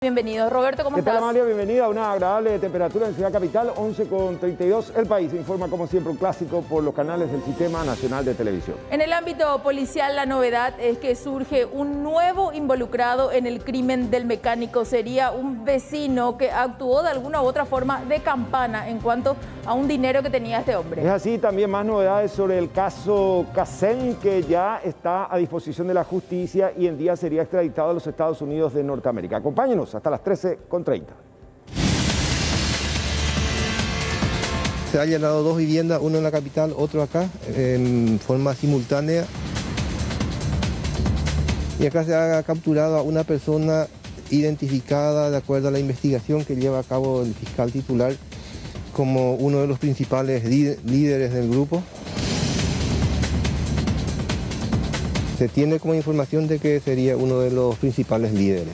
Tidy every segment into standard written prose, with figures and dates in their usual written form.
Bienvenido, Roberto, ¿cómo estás? ¿Qué tal, Amalia? Bienvenida a una agradable temperatura en Ciudad Capital, 11:32. El país informa, como siempre, un clásico por los canales del Sistema Nacional de Televisión. En el ámbito policial, la novedad es que surge un nuevo involucrado en el crimen del mecánico. Sería un vecino que actuó de alguna u otra forma de campana en cuanto a un dinero que tenía este hombre. Es así, también más novedades sobre el caso Kacen, que ya está a disposición de la justicia y en día sería extraditado a los Estados Unidos de Norteamérica. Acompáñenos hasta las 13:30. Se han allanado dos viviendas, uno en la capital, otro acá, en forma simultánea. Y acá se ha capturado a una persona identificada de acuerdo a la investigación que lleva a cabo el fiscal titular como uno de los principales líderes del grupo. Se tiene como información de que sería uno de los principales líderes.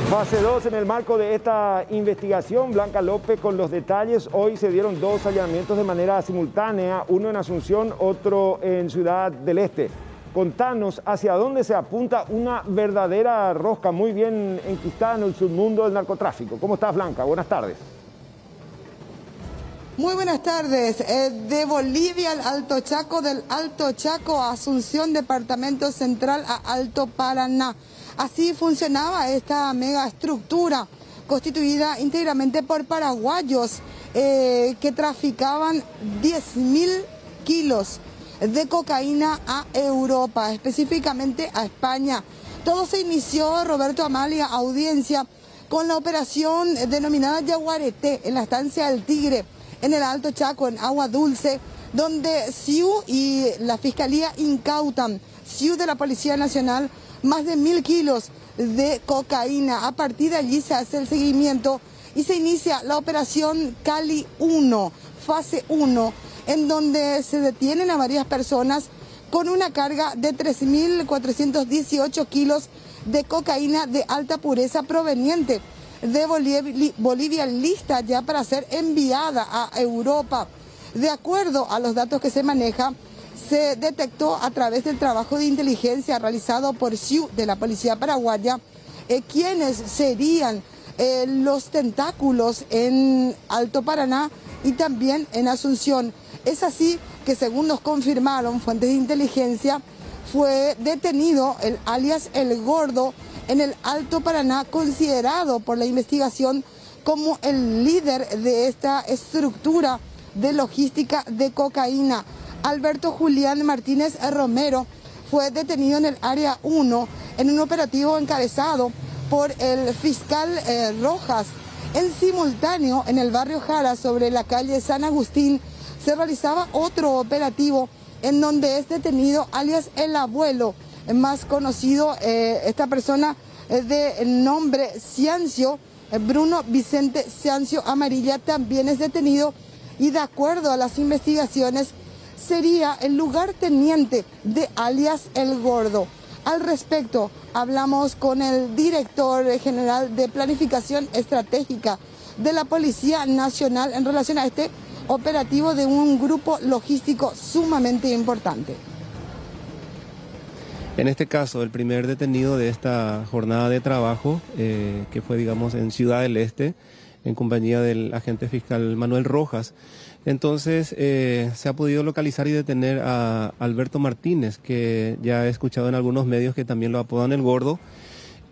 Fase 2 en el marco de esta investigación. Blanca López con los detalles. Hoy se dieron dos allanamientos de manera simultánea, uno en Asunción, otro en Ciudad del Este. Contanos hacia dónde se apunta una verdadera rosca muy bien enquistada en el submundo del narcotráfico. ¿Cómo estás, Blanca? Buenas tardes. Muy buenas tardes. De Bolivia al Alto Chaco, del Alto Chaco a Asunción, departamento central a Alto Paraná. Así funcionaba esta mega estructura constituida íntegramente por paraguayos que traficaban 10.000 kilos de cocaína a Europa, específicamente a España. Todo se inició, Roberto, Amalia, audiencia, con la operación denominada Yaguareté en la estancia del Tigre, en el Alto Chaco, en Agua Dulce, donde SIU y la Fiscalía incautan, SIU de la Policía Nacional, más de 1.000 kilos de cocaína. A partir de allí se hace el seguimiento y se inicia la operación Cali 1, fase 1, en donde se detienen a varias personas con una carga de 3.418 kilos de cocaína de alta pureza proveniente de Bolivia, lista ya para ser enviada a Europa. De acuerdo a los datos que se manejan, se detectó a través del trabajo de inteligencia realizado por SIU de la Policía Paraguaya quienes serían los tentáculos en Alto Paraná y también en Asunción. Es así que, según nos confirmaron fuentes de inteligencia, fue detenido el alias El Gordo en el Alto Paraná, considerado por la investigación como el líder de esta estructura de logística de cocaína. Alberto Julián Martínez Romero fue detenido en el área 1 en un operativo encabezado por el fiscal Rojas. En simultáneo, en el barrio Jara, sobre la calle San Agustín, se realizaba otro operativo en donde es detenido alias El Abuelo, más conocido esta persona de nombre Ciancio, Bruno Vicente Ciancio Amarilla, también es detenido y, de acuerdo a las investigaciones, sería el lugarteniente de alias El Gordo. Al respecto, hablamos con el director general de Planificación Estratégica de la Policía Nacional en relación a este operativo de un grupo logístico sumamente importante. En este caso, el primer detenido de esta jornada de trabajo, que fue, digamos, en Ciudad del Este, en compañía del agente fiscal Manuel Rojas. Entonces se ha podido localizar y detener a Alberto Martínez, que ya he escuchado en algunos medios que también lo apodan El Gordo,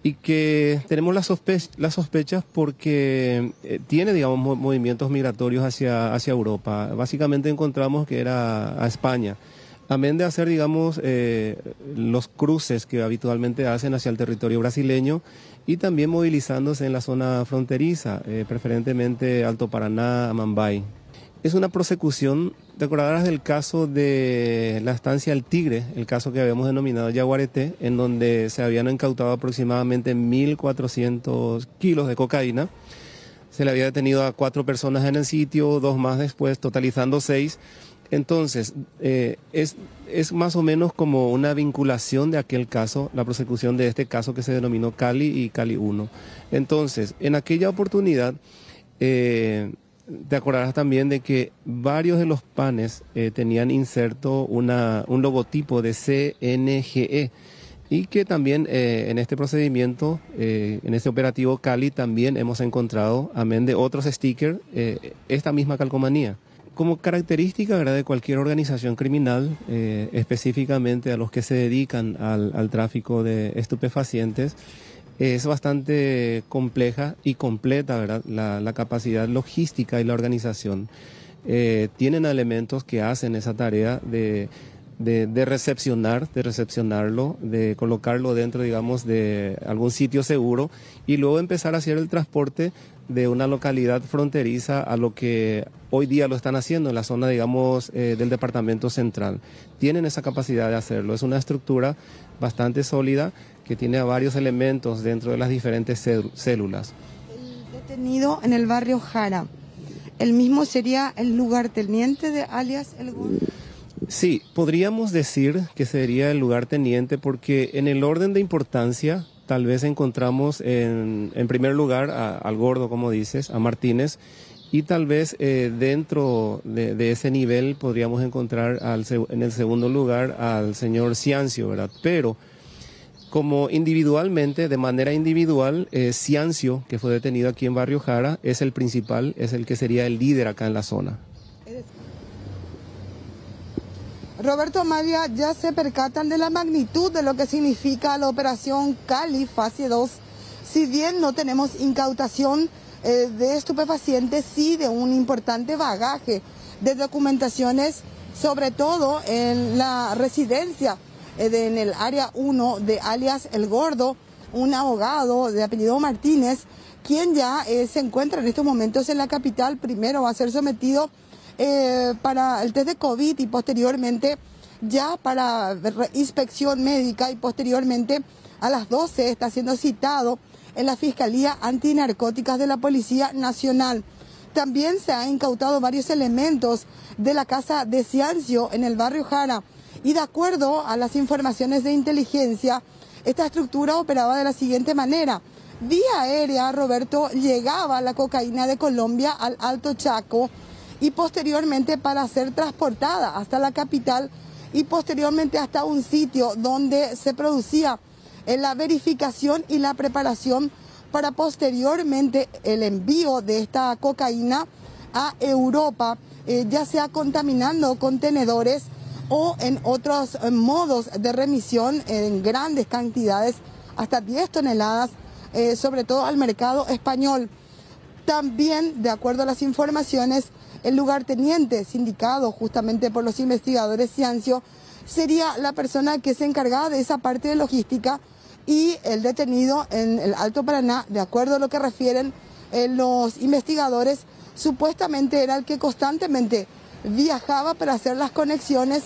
y que tenemos las sospechas porque tiene, digamos, movimientos migratorios hacia Europa. Básicamente encontramos que era a España. Amén de hacer, digamos, los cruces que habitualmente hacen hacia el territorio brasileño y también movilizándose en la zona fronteriza, preferentemente Alto Paraná, Amambay. Es una prosecución, te acordarás del caso de la estancia El Tigre, el caso que habíamos denominado Yaguareté, en donde se habían incautado aproximadamente 1.400 kilos de cocaína. Se le había detenido a 4 personas en el sitio, 2 más después, totalizando 6. Entonces, es más o menos como una vinculación de aquel caso, la prosecución de este caso que se denominó Cali y Cali 1. Entonces, en aquella oportunidad, te acordarás también de que varios de los panes tenían inserto un logotipo de CNGE y que también en este procedimiento, en este operativo Cali, también hemos encontrado, amén de otros stickers, esta misma calcomanía. Como característica, ¿verdad?, de cualquier organización criminal, específicamente a los que se dedican al tráfico de estupefacientes, es bastante compleja y completa, ¿verdad?, la capacidad logística y la organización. Tienen elementos que hacen esa tarea de recepcionarlo, de colocarlo dentro, digamos, de algún sitio seguro y luego empezar a hacer el transporte de una localidad fronteriza a lo que hoy día lo están haciendo en la zona, digamos, del departamento central. Tienen esa capacidad de hacerlo. Es una estructura bastante sólida que tiene varios elementos dentro de las diferentes células. El detenido en el barrio Jara, ¿el mismo sería el lugarteniente de alias El Gordo? Sí, podríamos decir que sería el lugarteniente porque en el orden de importancia tal vez encontramos en primer lugar al Gordo, como dices, a Martínez, y tal vez dentro de ese nivel podríamos encontrar en el segundo lugar al señor Ciancio, ¿verdad? Pero como individualmente, de manera individual, Ciancio, que fue detenido aquí en Barrio Jara, es el principal, es el que sería el líder acá en la zona. Roberto, Amalia, ya se percatan de la magnitud de lo que significa la operación Cali fase 2. Si bien no tenemos incautación de estupefacientes, sí de un importante bagaje de documentaciones, sobre todo en la residencia en el área 1 de alias El Gordo, un abogado de apellido Martínez, quien ya se encuentra en estos momentos en la capital. Primero va a ser sometido para el test de COVID y posteriormente ya para inspección médica, y posteriormente a las 12 está siendo citado en la Fiscalía Antinarcóticas de la Policía Nacional. También se han incautado varios elementos de la casa de Ciancio en el barrio Jara y de acuerdo a las informaciones de inteligencia, esta estructura operaba de la siguiente manera. Vía aérea, Roberto, llegaba la cocaína de Colombia al Alto Chaco y posteriormente para ser transportada hasta la capital y posteriormente hasta un sitio donde se producía la verificación y la preparación para posteriormente el envío de esta cocaína a Europa, ya sea contaminando contenedores o en otros modos de remisión en grandes cantidades, hasta 10 toneladas, sobre todo al mercado español. También, de acuerdo a las informaciones, el lugarteniente sindicado justamente por los investigadores Ciancio sería la persona que se encargaba de esa parte de logística, y el detenido en el Alto Paraná, de acuerdo a lo que refieren los investigadores, supuestamente era el que constantemente viajaba para hacer las conexiones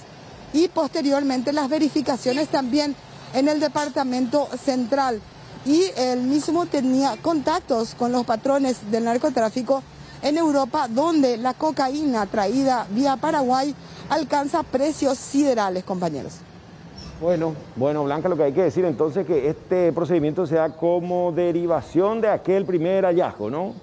y posteriormente las verificaciones también en el departamento central. Y él mismo tenía contactos con los patrones del narcotráfico en Europa, donde la cocaína traída vía Paraguay alcanza precios siderales, compañeros. Bueno, Blanca, lo que hay que decir entonces es que este procedimiento sea como derivación de aquel primer hallazgo, ¿no?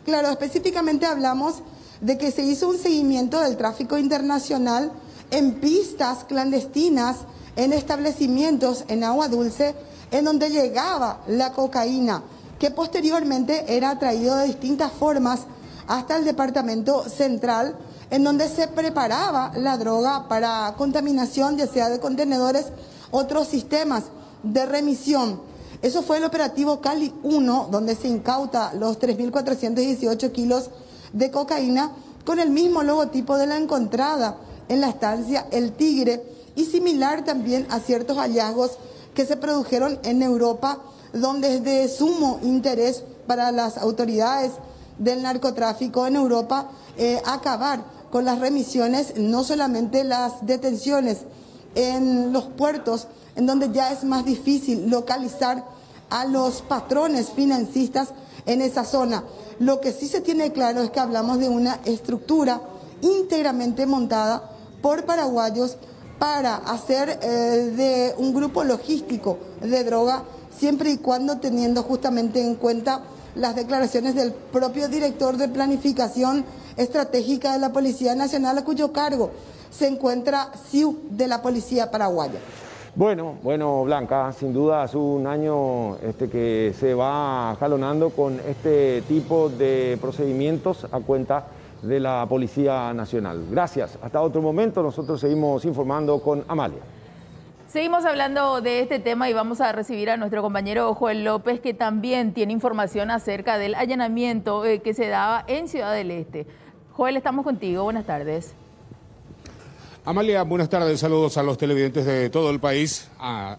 Claro, específicamente hablamos de que se hizo un seguimiento del tráfico internacional en pistas clandestinas, en establecimientos en Agua Dulce, en donde llegaba la cocaína, que posteriormente era traído de distintas formas hasta el departamento central, en donde se preparaba la droga para contaminación, ya sea de contenedores, otros sistemas de remisión. Eso fue el operativo Cali 1, donde se incauta los 3.418 kilos de cocaína con el mismo logotipo de la encontrada en la estancia El Tigre, y similar también a ciertos hallazgos que se produjeron en Europa, donde es de sumo interés para las autoridades del narcotráfico en Europa acabar con las remisiones, no solamente las detenciones en los puertos, en donde ya es más difícil localizar a los patrones financistas en esa zona. Lo que sí se tiene claro es que hablamos de una estructura íntegramente montada por paraguayos para hacer de un grupo logístico de droga, siempre y cuando teniendo justamente en cuenta las declaraciones del propio director de planificación estratégica de la Policía Nacional, a cuyo cargo se encuentra SIU de la Policía Paraguaya. Bueno, Blanca, sin duda es un año que se va jalonando con este tipo de procedimientos a cuenta de la Policía Nacional. Gracias. Hasta otro momento, nosotros seguimos informando con Amalia. Seguimos hablando de este tema y vamos a recibir a nuestro compañero Joel López, que también tiene información acerca del allanamiento que se daba en Ciudad del Este. Joel, estamos contigo. Buenas tardes. Amalia, buenas tardes, saludos a los televidentes de todo el país.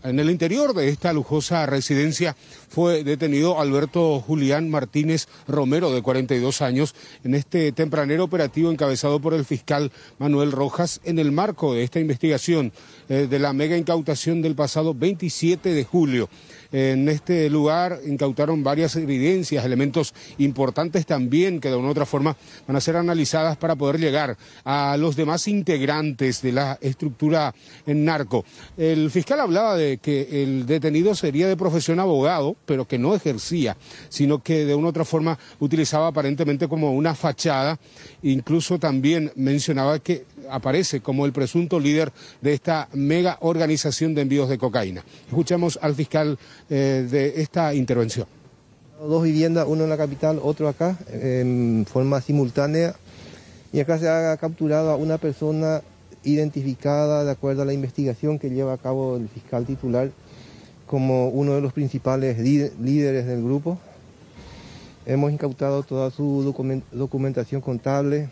En el interior de esta lujosa residencia fue detenido Alberto Julián Martínez Romero, de 42 años, en este tempranero operativo encabezado por el fiscal Manuel Rojas, en el marco de esta investigación de la mega incautación del pasado 27 de julio. En este lugar incautaron varias evidencias, elementos importantes también que de una u otra forma van a ser analizadas para poder llegar a los demás integrantes de la estructura en narco. El fiscal hablaba de que el detenido sería de profesión abogado, pero que no ejercía, sino que de una u otra forma utilizaba aparentemente como una fachada. Incluso también mencionaba que aparece como el presunto líder de esta mega organización de envíos de cocaína. Escuchamos al fiscal de esta intervención. Dos viviendas, uno en la capital, otro acá, en forma simultánea, y acá se ha capturado a una persona identificada de acuerdo a la investigación que lleva a cabo el fiscal titular como uno de los principales líderes del grupo. Hemos incautado toda su documentación contable,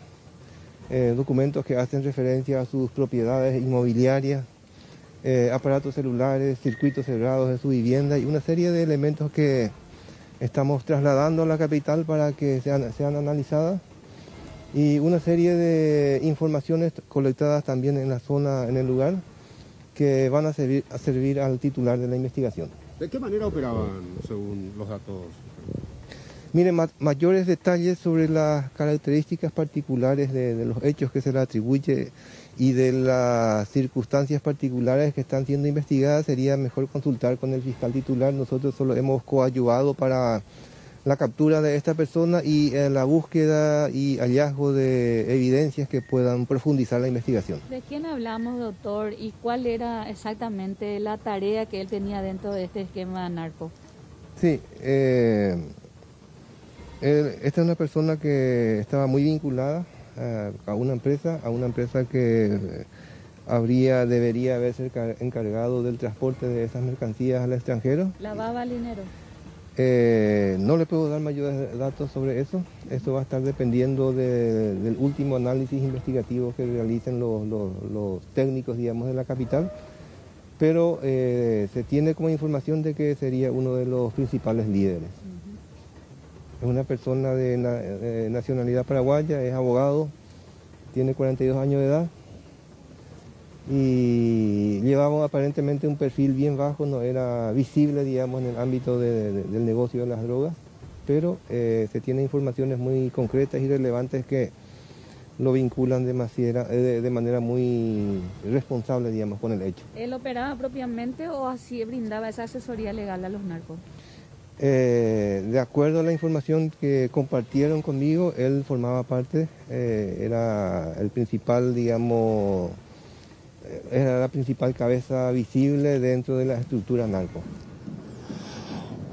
documentos que hacen referencia a sus propiedades inmobiliarias, aparatos celulares, circuitos cerrados de su vivienda y una serie de elementos que estamos trasladando a la capital para que sean analizadas, y una serie de informaciones colectadas también en la zona, en el lugar, que van a servir al titular de la investigación. ¿De qué manera operaban según los datos? Miren, mayores detalles sobre las características particulares de los hechos que se le atribuye y de las circunstancias particulares que están siendo investigadas sería mejor consultar con el fiscal titular. Nosotros solo hemos coadyuvado para la captura de esta persona y la búsqueda y hallazgo de evidencias que puedan profundizar la investigación. ¿De quién hablamos, doctor, y cuál era exactamente la tarea que él tenía dentro de este esquema narco? Sí, esta es una persona que estaba muy vinculada a una empresa que debería haberse encargado del transporte de esas mercancías al extranjero. ¿Lavaba el dinero? No le puedo dar mayores datos sobre eso. Esto va a estar dependiendo del último análisis investigativo que realicen los técnicos, digamos, de la capital. Pero se tiene como información de que sería uno de los principales líderes. Es una persona de nacionalidad paraguaya, es abogado, tiene 42 años de edad y llevaba aparentemente un perfil bien bajo, no era visible, digamos, en el ámbito del negocio de las drogas, pero se tienen informaciones muy concretas y relevantes que lo vinculan de manera muy responsable, digamos, con el hecho. ¿Él operaba propiamente o así brindaba esa asesoría legal a los narcos? De acuerdo a la información que compartieron conmigo, él formaba parte, era el principal, digamos, era la principal cabeza visible dentro de la estructura narco.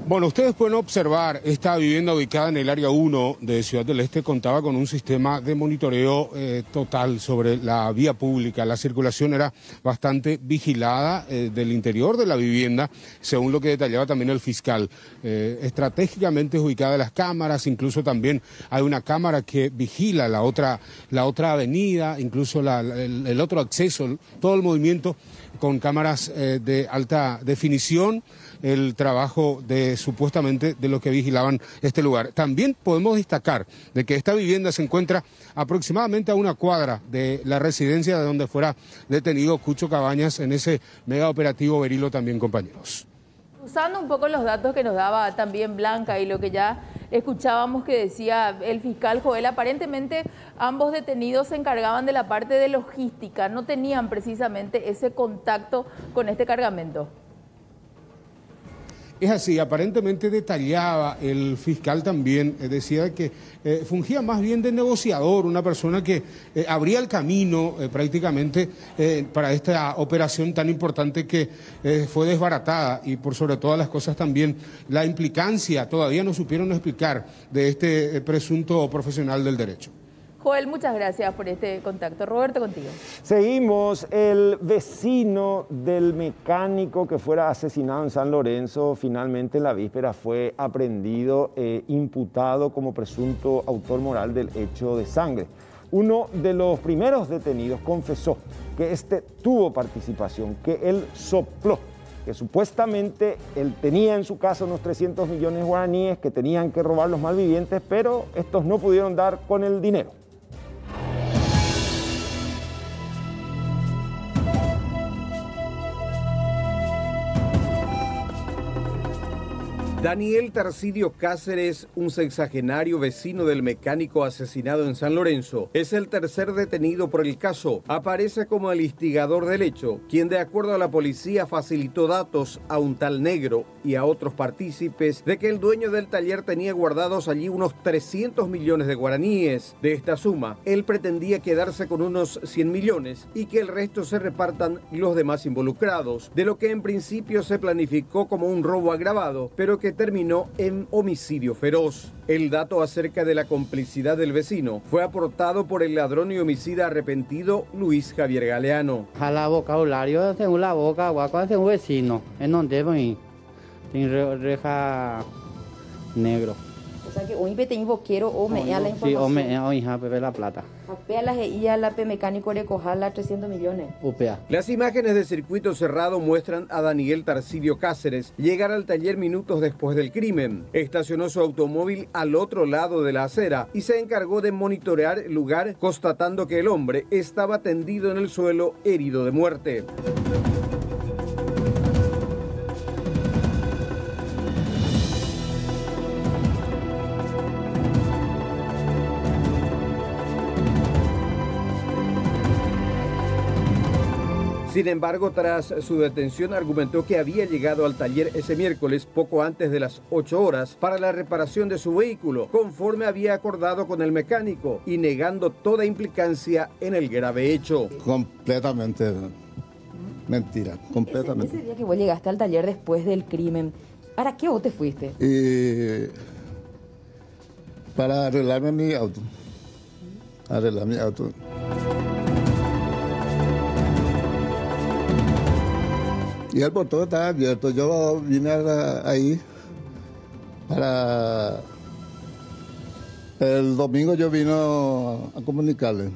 Bueno, ustedes pueden observar, esta vivienda ubicada en el área 1 de Ciudad del Este contaba con un sistema de monitoreo total sobre la vía pública. La circulación era bastante vigilada del interior de la vivienda, según lo que detallaba también el fiscal. Estratégicamente ubicadas las cámaras, incluso también hay una cámara que vigila la otra avenida, incluso el otro acceso, todo el movimiento con cámaras de alta definición, el trabajo supuestamente de los que vigilaban este lugar. También podemos destacar de que esta vivienda se encuentra aproximadamente a una cuadra de la residencia de donde fuera detenido Cucho Cabañas en ese mega operativo Berilo también, compañeros. Usando un poco los datos que nos daba también Blanca y lo que ya escuchábamos que decía el fiscal Joel, aparentemente ambos detenidos se encargaban de la parte de logística, no tenían precisamente ese contacto con este cargamento. Es así, aparentemente detallaba el fiscal también, decía que fungía más bien de negociador, una persona que abría el camino prácticamente para esta operación tan importante que fue desbaratada y por sobre todas las cosas también la implicancia, todavía no supieron explicar, de este presunto profesional del derecho. Joel, muchas gracias por este contacto. Roberto, contigo. Seguimos. El vecino del mecánico que fuera asesinado en San Lorenzo, finalmente en la víspera fue aprehendido e imputado como presunto autor moral del hecho de sangre. Uno de los primeros detenidos confesó que tuvo participación, que él sopló, que supuestamente él tenía en su casa unos 300 millones guaraníes que tenían que robar los malvivientes, pero estos no pudieron dar con el dinero. Daniel Tarcidio Cáceres, un sexagenario vecino del mecánico asesinado en San Lorenzo, es el tercer detenido por el caso. Aparece como el instigador del hecho, quien de acuerdo a la policía facilitó datos a un tal Negro y a otros partícipes de que el dueño del taller tenía guardados allí unos 300 millones de guaraníes. De esta suma, él pretendía quedarse con unos 100 millones y que el resto se repartan los demás involucrados, de lo que en principio se planificó como un robo agravado, pero que terminó en homicidio feroz. El dato acerca de la complicidad del vecino fue aportado por el ladrón y homicida arrepentido Luis Javier Galeano. A la vocabulario según la boca, guaco según vecino, en donde voy, en reja negro. O sea que hoy tengo boquero o me da la información. Sí, o me da hija Pepe la plata. Apea la GIA, la P mecánico recojar la 300 millones. Upea. Las imágenes de circuito cerrado muestran a Daniel Tarcidio Cáceres llegar al taller minutos después del crimen. Estacionó su automóvil al otro lado de la acera y se encargó de monitorear el lugar, constatando que el hombre estaba tendido en el suelo, herido de muerte. Sin embargo, tras su detención argumentó que había llegado al taller ese miércoles poco antes de las 8 horas para la reparación de su vehículo, conforme había acordado con el mecánico y negando toda implicancia en el grave hecho. Completamente mentira, completamente. Ese día que vos llegaste al taller después del crimen, ¿para qué vos te fuiste? Para arreglarme mi auto. Arreglar mi auto. Y el portón estaba abierto. Yo vine ahí para... El domingo yo vino a comunicarle.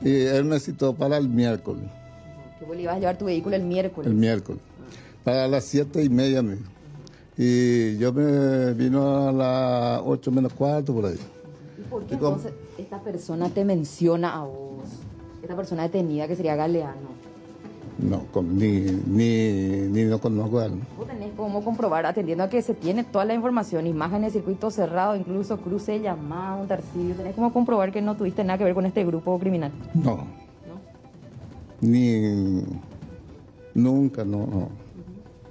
Y él me citó para el miércoles. Que vos le ibas a llevar tu vehículo el miércoles. El miércoles. Para las 7:30 mismo. Y yo me vino a las 8 menos cuarto por ahí. ¿Y por qué entonces esta persona te menciona a vos? Esta persona detenida que sería Galeano. No, ni no conozco a él. Vos tenés cómo comprobar, atendiendo a que se tiene toda la información, imágenes, circuito cerrado, incluso cruce de llamada, un Tarcidio. ¿Tenés cómo comprobar que no tuviste nada que ver con este grupo criminal? No. ¿No? Ni... Nunca, no.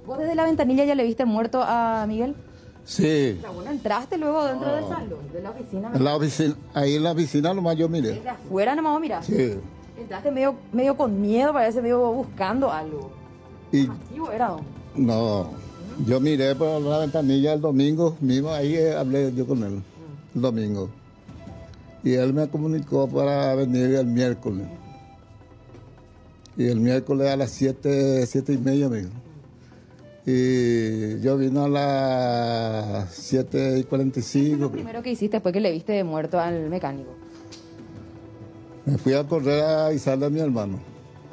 ¿Vos desde la ventanilla ya le viste muerto a Miguel? Sí. O sea, bueno, entraste luego dentro del salón, de la oficina. En la oficina, ahí en la oficina nomás yo miré. ¿Desde afuera nomás vos miraste? Sí. Entraste medio con miedo, parece medio buscando algo. Y ¿Activo era? no, yo miré por la ventanilla el domingo mismo, ahí hablé yo con él, el domingo. Y él me comunicó para venir el miércoles. Y el miércoles a las 7:30 me dijo. Y yo vine a las 7:45. ¿Qué fue lo primero que hiciste después que le viste muerto al mecánico? Me fui a correr a avisarle a mi hermano.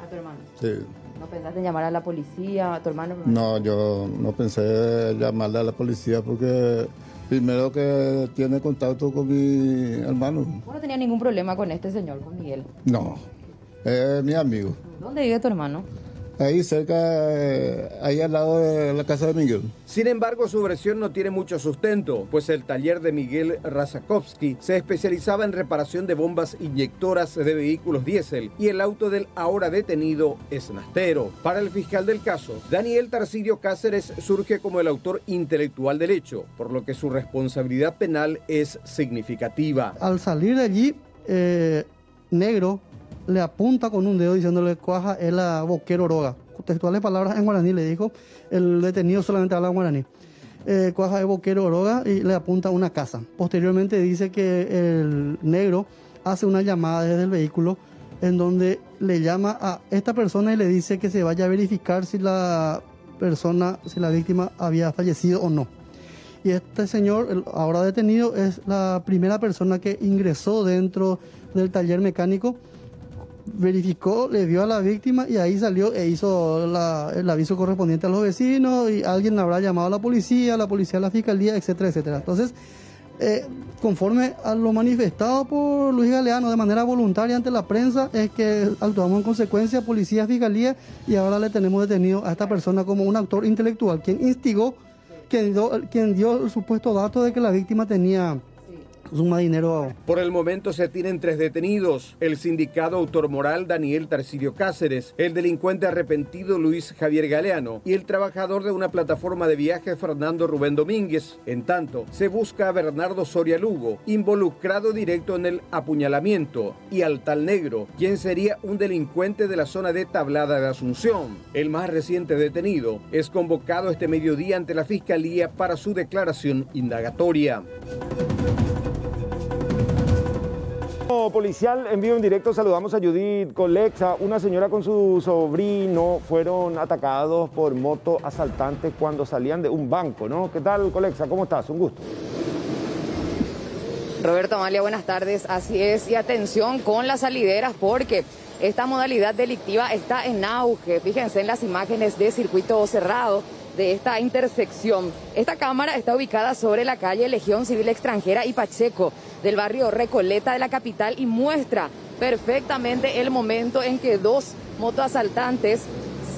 ¿A tu hermano? Sí. ¿No pensaste en llamar a la policía, a tu hermano? No, yo no pensé llamarle a la policía porque primero que tiene contacto con mi hermano. ¿Vos no tenías ningún problema con este señor, con Miguel? No, es mi amigo. ¿Dónde vive tu hermano? ahí cerca, ahí al lado de la casa de Miguel. Sin embargo, su versión no tiene mucho sustento, pues el taller de Miguel Razakovsky se especializaba en reparación de bombas inyectoras de vehículos diésel y el auto del ahora detenido es nastero. Para el fiscal del caso, Daniel Tarcidio Cáceres surge como el autor intelectual del hecho, por lo que su responsabilidad penal es significativa. Al salir de allí, Negro le apunta con un dedo diciéndole cuaja el boquero oroga. Textuales palabras en guaraní le dijo, el detenido solamente habla en guaraní. Cuaja el boquero oroga y le apunta a una casa. Posteriormente dice que el Negro hace una llamada desde el vehículo en donde le llama a esta persona y le dice que se vaya a verificar si la víctima había fallecido o no. Y este señor, el ahora detenido, es la primera persona que ingresó dentro del taller mecánico, verificó, le vio a la víctima y ahí salió e hizo el aviso correspondiente a los vecinos y alguien habrá llamado a la policía, a la fiscalía, etcétera, etcétera. Entonces, conforme a lo manifestado por Luis Galeano de manera voluntaria ante la prensa, es que actuamos en consecuencia, policía, fiscalía, y ahora le tenemos detenido a esta persona como un autor intelectual, quien instigó, quien dio el supuesto dato de que la víctima tenía suma dinero. Por el momento se tienen 3 detenidos: el sindicado autor moral Daniel Tarcidio Cáceres, el delincuente arrepentido Luis Javier Galeano y el trabajador de una plataforma de viaje Fernando Rubén Domínguez. En tanto, se busca a Bernardo Soria Lugo, involucrado directo en el apuñalamiento, y al tal Negro, quien sería un delincuente de la zona de Tablada de Asunción. El más reciente detenido es convocado este mediodía ante la Fiscalía para su declaración indagatoria. Policial, en vivo en directo, saludamos a Judith Colexa. Una señora con su sobrino fueron atacados por moto asaltantes cuando salían de un banco, ¿no? ¿Qué tal, Colexa? ¿Cómo estás? Un gusto. Roberto, Amalia, buenas tardes. Así es, y atención con las salideras porque esta modalidad delictiva está en auge. Fíjense en las imágenes de circuito cerrado de esta intersección. Esta cámara está ubicada sobre la calle Legión Civil Extranjera y Pacheco del barrio Recoleta de la capital y muestra perfectamente el momento en que 2 motoasaltantes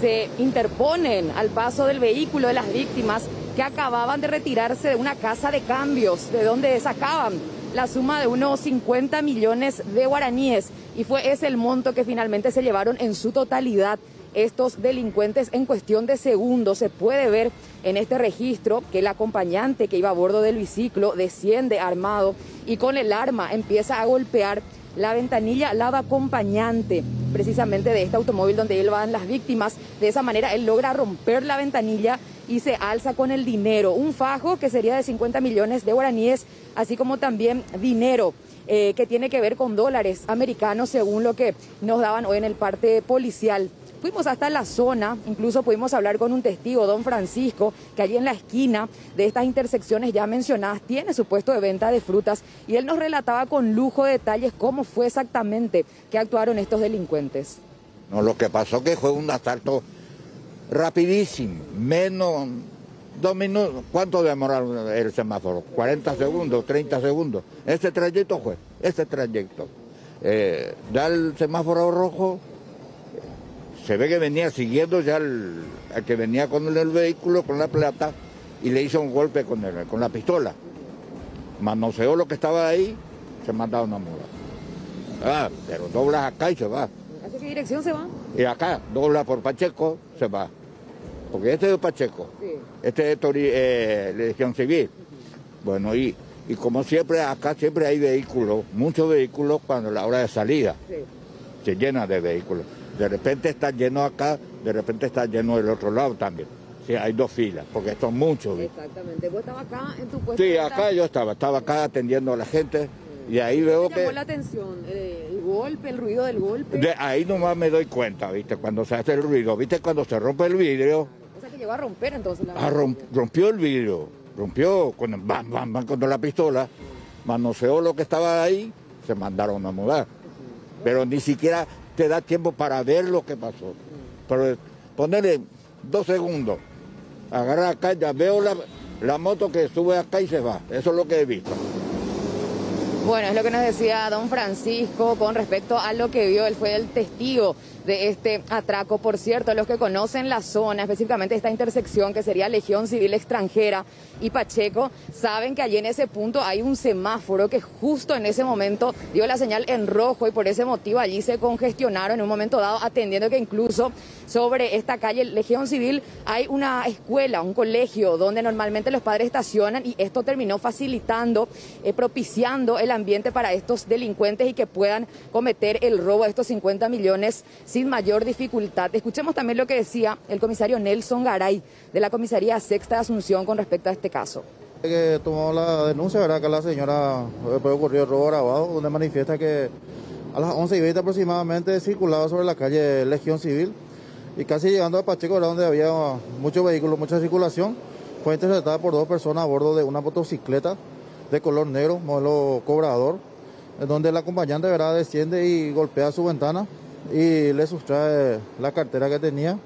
se interponen al paso del vehículo de las víctimas que acababan de retirarse de una casa de cambios, de donde sacaban la suma de unos 50 millones de guaraníes, y fue ese el monto que finalmente se llevaron en su totalidad estos delincuentes en cuestión de segundos. Se puede ver en este registro que el acompañante que iba a bordo del biciclo desciende armado y con el arma empieza a golpear la ventanilla al lado acompañante precisamente de este automóvil donde iban las víctimas. De esa manera él logra romper la ventanilla y se alza con el dinero, un fajo que sería de 50 millones de guaraníes, así como también dinero que tiene que ver con dólares americanos, según lo que nos daban hoy en el parte policial. Fuimos hasta la zona, incluso pudimos hablar con un testigo, don Francisco, que allí en la esquina de estas intersecciones ya mencionadas tiene su puesto de venta de frutas, y él nos relataba con lujo de detalles cómo fue exactamente que actuaron estos delincuentes. No, lo que pasó que fue un asalto rapidísimo, menos 2 minutos. ¿Cuánto demoraron el semáforo? 40 segundos, 30 segundos. Ese trayecto fue, ese trayecto. Ya el semáforo rojo, se ve que venía siguiendo ya al que venía con el vehículo, con la plata, y le hizo un golpe con la pistola. Manoseó lo que estaba ahí, se mandaron a mudar. Pero dobla acá y se va. ¿Hacia qué dirección se va? Y acá, dobla por Pacheco, se va. Porque este es de Pacheco, sí. Este es de Legión Civil. Bueno, y como siempre, acá siempre hay vehículos, muchos vehículos cuando la hora de salida. Sí. Se llena de vehículos. De repente está lleno acá, de repente está lleno del otro lado también. Sí, hay 2 filas, porque son muchos. Exactamente. ¿Vos estabas acá en tu puesto? Sí, acá yo estaba acá atendiendo a la gente, y ahí veo que... ¿Qué llamó la atención? ¿El golpe, el ruido del golpe? De ahí nomás me doy cuenta, ¿viste? Cuando se hace el ruido, ¿viste? Cuando se rompe el vidrio... O sea, que llegó a romper entonces la... rompió el vidrio, rompió con la pistola, manoseó lo que estaba ahí, se mandaron a mudar. Pero ni siquiera te da tiempo para ver lo que pasó. Pero ponerle 2 segundos, agarrar acá, ya veo la moto que sube acá y se va. Eso es lo que he visto. Bueno, es lo que nos decía don Francisco con respecto a lo que vio. Él fue el testigo de este atraco. Por cierto, los que conocen la zona, específicamente esta intersección que sería Legión Civil Extranjera y Pacheco, saben que allí en ese punto hay un semáforo que justo en ese momento dio la señal en rojo y por ese motivo allí se congestionaron en un momento dado, atendiendo que incluso sobre esta calle Legión Civil hay una escuela, un colegio donde normalmente los padres estacionan y esto terminó facilitando, propiciando el ambiente para estos delincuentes y que puedan cometer el robo de estos 50 millones sin mayor dificultad. Escuchemos también lo que decía el comisario Nelson Garay de la Comisaría Sexta de Asunción con respecto a este caso. Que tomó la denuncia, ¿verdad? Que la señora después ocurrió el robo grabado, donde manifiesta que a las 11:20 aproximadamente circulaba sobre la calle Legión Civil y casi llegando a Pacheco, ¿verdad? Donde había muchos vehículos, mucha circulación, fue interceptada por 2 personas a bordo de una motocicleta de color negro, modelo Cobrador, donde el acompañante, ¿verdad? Desciende y golpea su ventana y le sustrae la cartera que tenía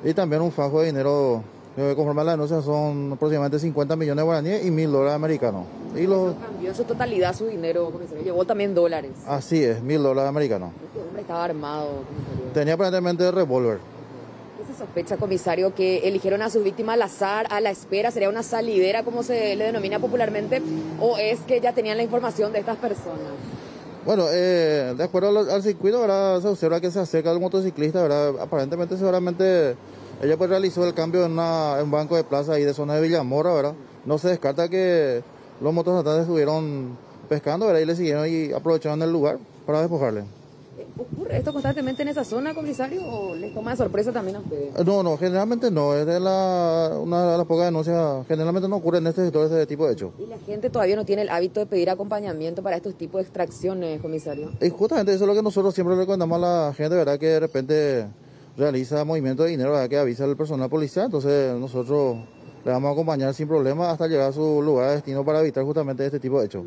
y también un fajo de dinero. Conforme a la denuncia son aproximadamente 50 millones de guaraníes y $1.000 americanos. Y cambió en su totalidad su dinero, comisario. Llevó también dólares. Así es, $1.000 americanos. Este hombre estaba armado, comisario. Tenía aparentemente revólver. ¿Qué se sospecha, comisario, que eligieron a sus víctimas al azar, a la espera? ¿Sería una salidera, como se le denomina popularmente? ¿O es que ya tenían la información de estas personas? Bueno, de acuerdo al circuito, ¿verdad? Se observa que se acerca al motociclista, ¿verdad? Aparentemente, seguramente, ella pues realizó el cambio en un banco de plaza ahí de zona de Villamorra, ¿verdad? No se descarta que los mototratantes estuvieron pescando, ¿verdad? Y le siguieron y aprovecharon el lugar para despojarle. ¿Ocurre esto constantemente en esa zona, comisario, o les toma de sorpresa también a ustedes? No, generalmente no. Es una de las pocas denuncias. Generalmente no ocurre en este sector este tipo de hechos. ¿Y la gente todavía no tiene el hábito de pedir acompañamiento para estos tipos de extracciones, comisario? Y justamente eso es lo que nosotros siempre recomendamos a la gente, ¿verdad? Que de repente realiza movimiento de dinero, ¿verdad? Que avisa al personal policial. Entonces nosotros le vamos a acompañar sin problema hasta llegar a su lugar de destino para evitar justamente este tipo de hechos.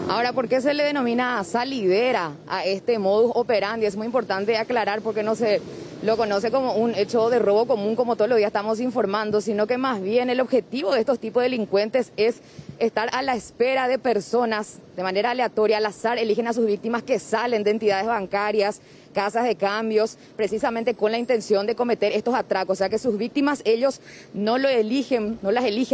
Ahora, ¿por qué se le denomina salidera a este modus operandi? Es muy importante aclarar porque no se lo conoce como un hecho de robo común, como todos los días estamos informando, sino que más bien el objetivo de estos tipos de delincuentes es estar a la espera de personas de manera aleatoria, al azar, eligen a sus víctimas que salen de entidades bancarias, casas de cambios, precisamente con la intención de cometer estos atracos. O sea que sus víctimas ellos no las eligen,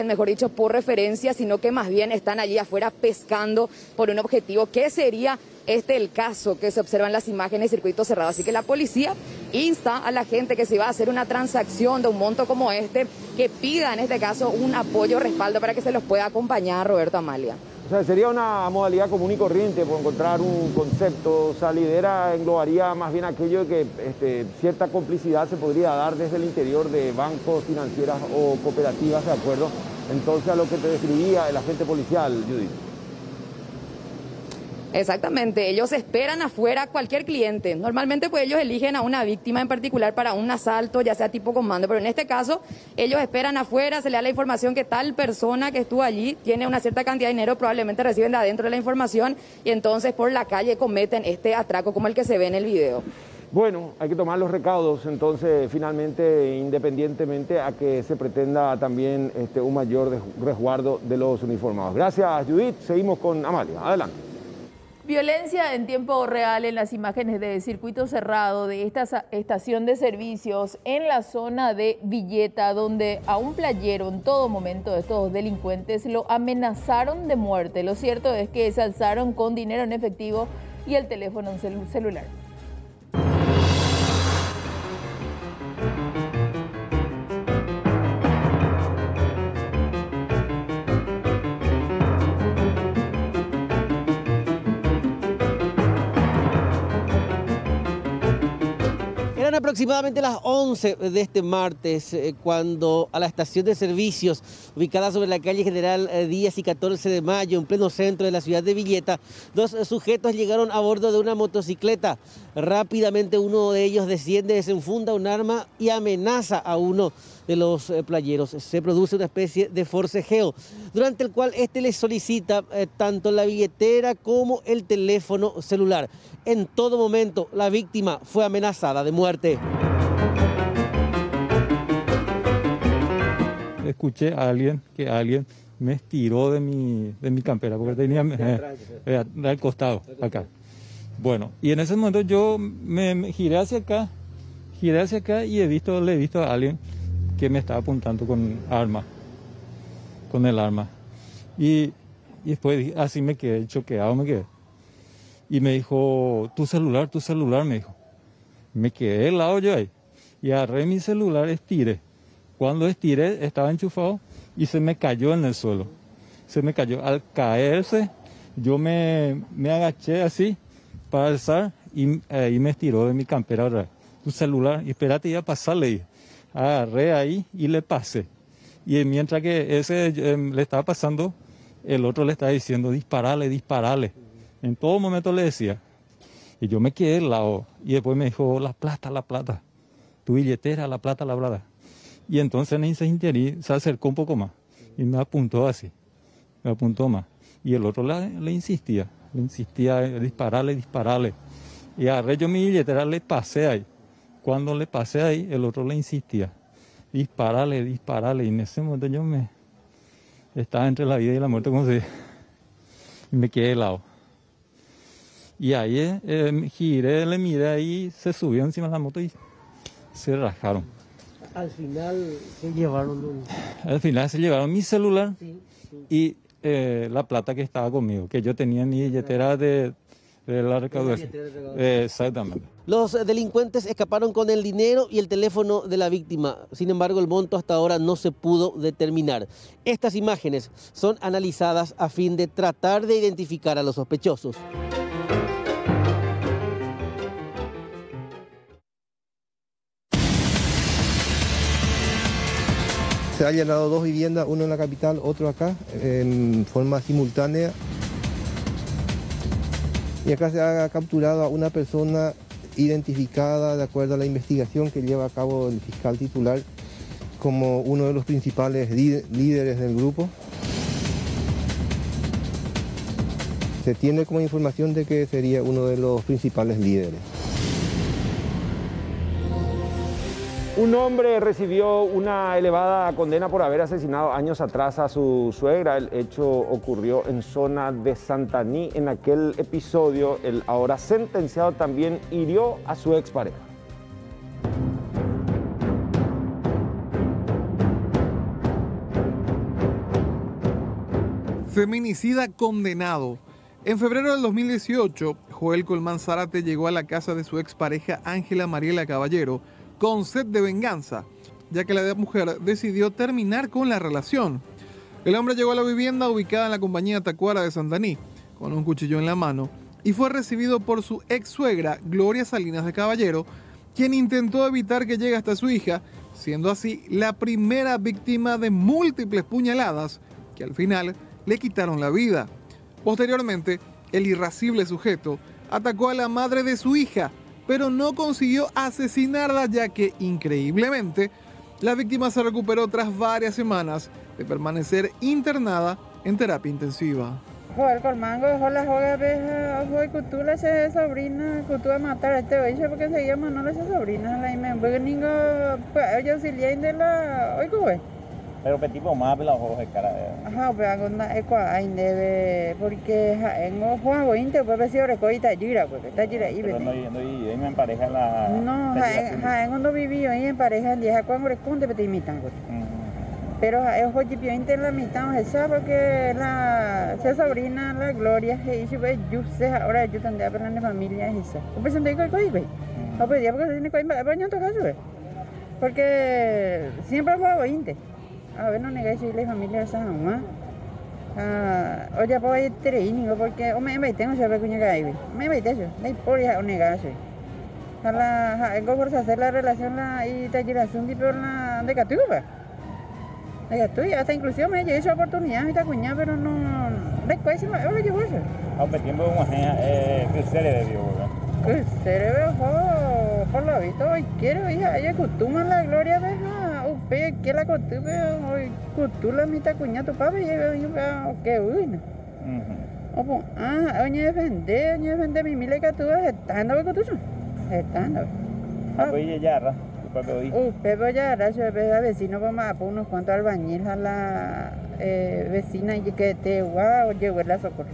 mejor dicho, por referencia, sino que más bien están allí afuera pescando por un objetivo. ¿Qué sería el caso que se observa en las imágenes de circuito cerrado? Así que la policía insta a la gente que si va a hacer una transacción de un monto como este, que pida en este caso un apoyo, respaldo para que se los pueda acompañar, Roberto, Amalia. O sea, sería una modalidad común y corriente por encontrar un concepto. Salidera englobaría más bien aquello de que cierta complicidad se podría dar desde el interior de bancos, financieras o cooperativas, ¿de acuerdo? Entonces, a lo que te describía el agente policial, Judith. Exactamente, ellos esperan afuera a cualquier cliente. Normalmente pues ellos eligen a una víctima en particular para un asalto, ya sea tipo comando, pero en este caso ellos esperan afuera, se le da la información que tal persona que estuvo allí tiene una cierta cantidad de dinero, probablemente reciben de adentro de la información y entonces por la calle cometen este atraco como el que se ve en el video. Bueno, hay que tomar los recaudos, entonces, finalmente, independientemente a que se pretenda también un mayor resguardo de los uniformados. Gracias, Judith. Seguimos con Amalia. Adelante. Violencia en tiempo real en las imágenes de circuito cerrado de esta estación de servicios en la zona de Villeta, donde a un playero en todo momento estos delincuentes lo amenazaron de muerte. Lo cierto es que se alzaron con dinero en efectivo y el teléfono celular. Eran aproximadamente las 11 de este martes cuando a la estación de servicios ubicada sobre la calle General Díaz y 14 de Mayo, en pleno centro de la ciudad de Villeta, 2 sujetos llegaron a bordo de una motocicleta. Rápidamente uno de ellos desciende, desenfunda un arma y amenaza a uno de los playeros. Se produce una especie de forcejeo, durante el cual le solicita tanto la billetera como el teléfono celular. En todo momento, la víctima fue amenazada de muerte. Escuché a alguien me estiró de mi campera, porque tenía al costado, acá. Bueno, y en ese momento yo me giré hacia acá y le he visto a alguien que me estaba apuntando con el arma. Y después así me quedé choqueado, Y me dijo, tu celular, me dijo. Me quedé helado yo ahí. Y agarré mi celular, estiré. Cuando estiré, estaba enchufado y se me cayó en el suelo. Se me cayó. Al caerse, yo me agaché así para alzar y ahí me estiró de mi campera otra vez. Tu celular, y espérate, iba a pasarle. Agarré ahí y le pasé. Y mientras que ese le estaba pasando, el otro le estaba diciendo, disparale. En todo momento le decía. Y yo me quedé al lado. Y después me dijo, la plata. Tu billetera, la plata. Y entonces en ese interín se acercó un poco más. Y me apuntó así. Me apuntó más. Y el otro le insistía. Disparale. Y agarré yo mi billetera, le pasé ahí. Cuando le pasé ahí, el otro le insistía. Disparale. Y en ese momento yo estaba entre la vida y la muerte, como se dice. Y me quedé helado. Y ahí giré, le miré ahí, se subió encima de la moto y se rajaron. Al final se llevaron mi celular y la plata que estaba conmigo, que yo tenía en mi billetera de la recaudación. Exactamente. Los delincuentes escaparon con el dinero y el teléfono de la víctima. Sin embargo, el monto hasta ahora no se pudo determinar. Estas imágenes son analizadas a fin de tratar de identificar a los sospechosos. Se han allanado 2 viviendas, uno en la capital, otro acá, en forma simultánea. Y acá se ha capturado a una persona identificada de acuerdo a la investigación que lleva a cabo el fiscal titular como uno de los principales líderes del grupo. Se tiene como información de que sería uno de los principales líderes. Un hombre recibió una elevada condena por haber asesinado años atrás a su suegra. El hecho ocurrió en zona de Santaní. En aquel episodio, el ahora sentenciado también hirió a su expareja. Feminicida condenado. En febrero del 2018, Joel Colmán Zárate llegó a la casa de su expareja Ángela Mariela Caballero con sed de venganza, ya que la mujer decidió terminar con la relación. El hombre llegó a la vivienda ubicada en la compañía Tacuara de Santaní, con un cuchillo en la mano, y fue recibido por su ex suegra, Gloria Salinas de Caballero, quien intentó evitar que llegue hasta su hija, siendo así la primera víctima de múltiples puñaladas que al final le quitaron la vida. Posteriormente, el irascible sujeto atacó a la madre de su hija, pero no consiguió asesinarla, ya que, increíblemente, la víctima se recuperó tras varias semanas de permanecer internada en terapia intensiva. Joder, Colmán, dejó la joya vieja, hoy que tú le haces sobrina, que tú vas a matar a este oído porque se llama no le haces sobrina, la ime, porque ningo, pues yo auxilié de la, hoy que voy. Pero que tipo más la hoja de cara. Ajá, pero alguna hay debe porque en ojo inte pues ver si ahora coita gira pues está gira ahí. Pero no me pareja la. No, en cuando viví ahí en pareja en día cuando responde te imitan. Pero ojo jipio inte la mitad esa porque la sobrina la Gloria y si ve yo sé ahora yo tendría para la familia esa. Pues se tengo que ir. No pues ya porque tiene que ir baño to caso. Porque siempre fue inte. A ver, no negáis si la familia esa mamá. Oye, pues hay training porque o me tengo que saber cuña que hay. Me veis eso, no hay por ya negar eso. La por hacer la relación y te llevas un tipo la de catuba. De catuba, hasta inclusive me dio esa oportunidad esta cuña, pero no después se me lo llevó eso. A ver, tiempo como que se le debió, ¿verdad? Que se le debió por lo visto hoy quiero hija, ella costuma la Gloria de que la costumbre hoy costura mitad cuña tu papá y yo que bueno. Opo, oye defende mi mile que tú estando que tú estando. Oye ya, Pepe ya, yo vecino vamos a poner unos cuantos albañiles a la vecina y que te wow llegó la socorro.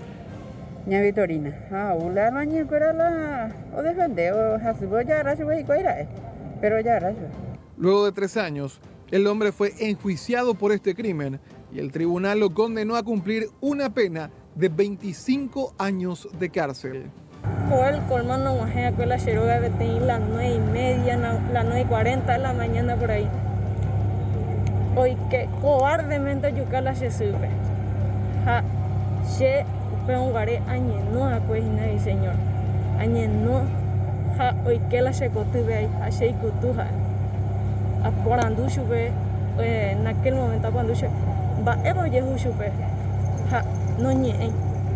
Ña Vitorina, ula mañana fuera la o defender o hasibo ya rayo y coira, pero ya rayo. Luego de 3 años, el hombre fue enjuiciado por este crimen y el tribunal lo condenó a cumplir una pena de 25 años de cárcel. Fue el colmo no bajé a la Cheroga de las 9:30, las 9:40 de la mañana por ahí. Hoy que cobardemente yucala se sube. Ja, se peongaré añeno a cuesina y señor. Añeno, ja, hoy que la se cotube ahí, a se cutuja. A por andu sube, en aquel momento cuando se va, evo yehu sube. Ja, no ñe.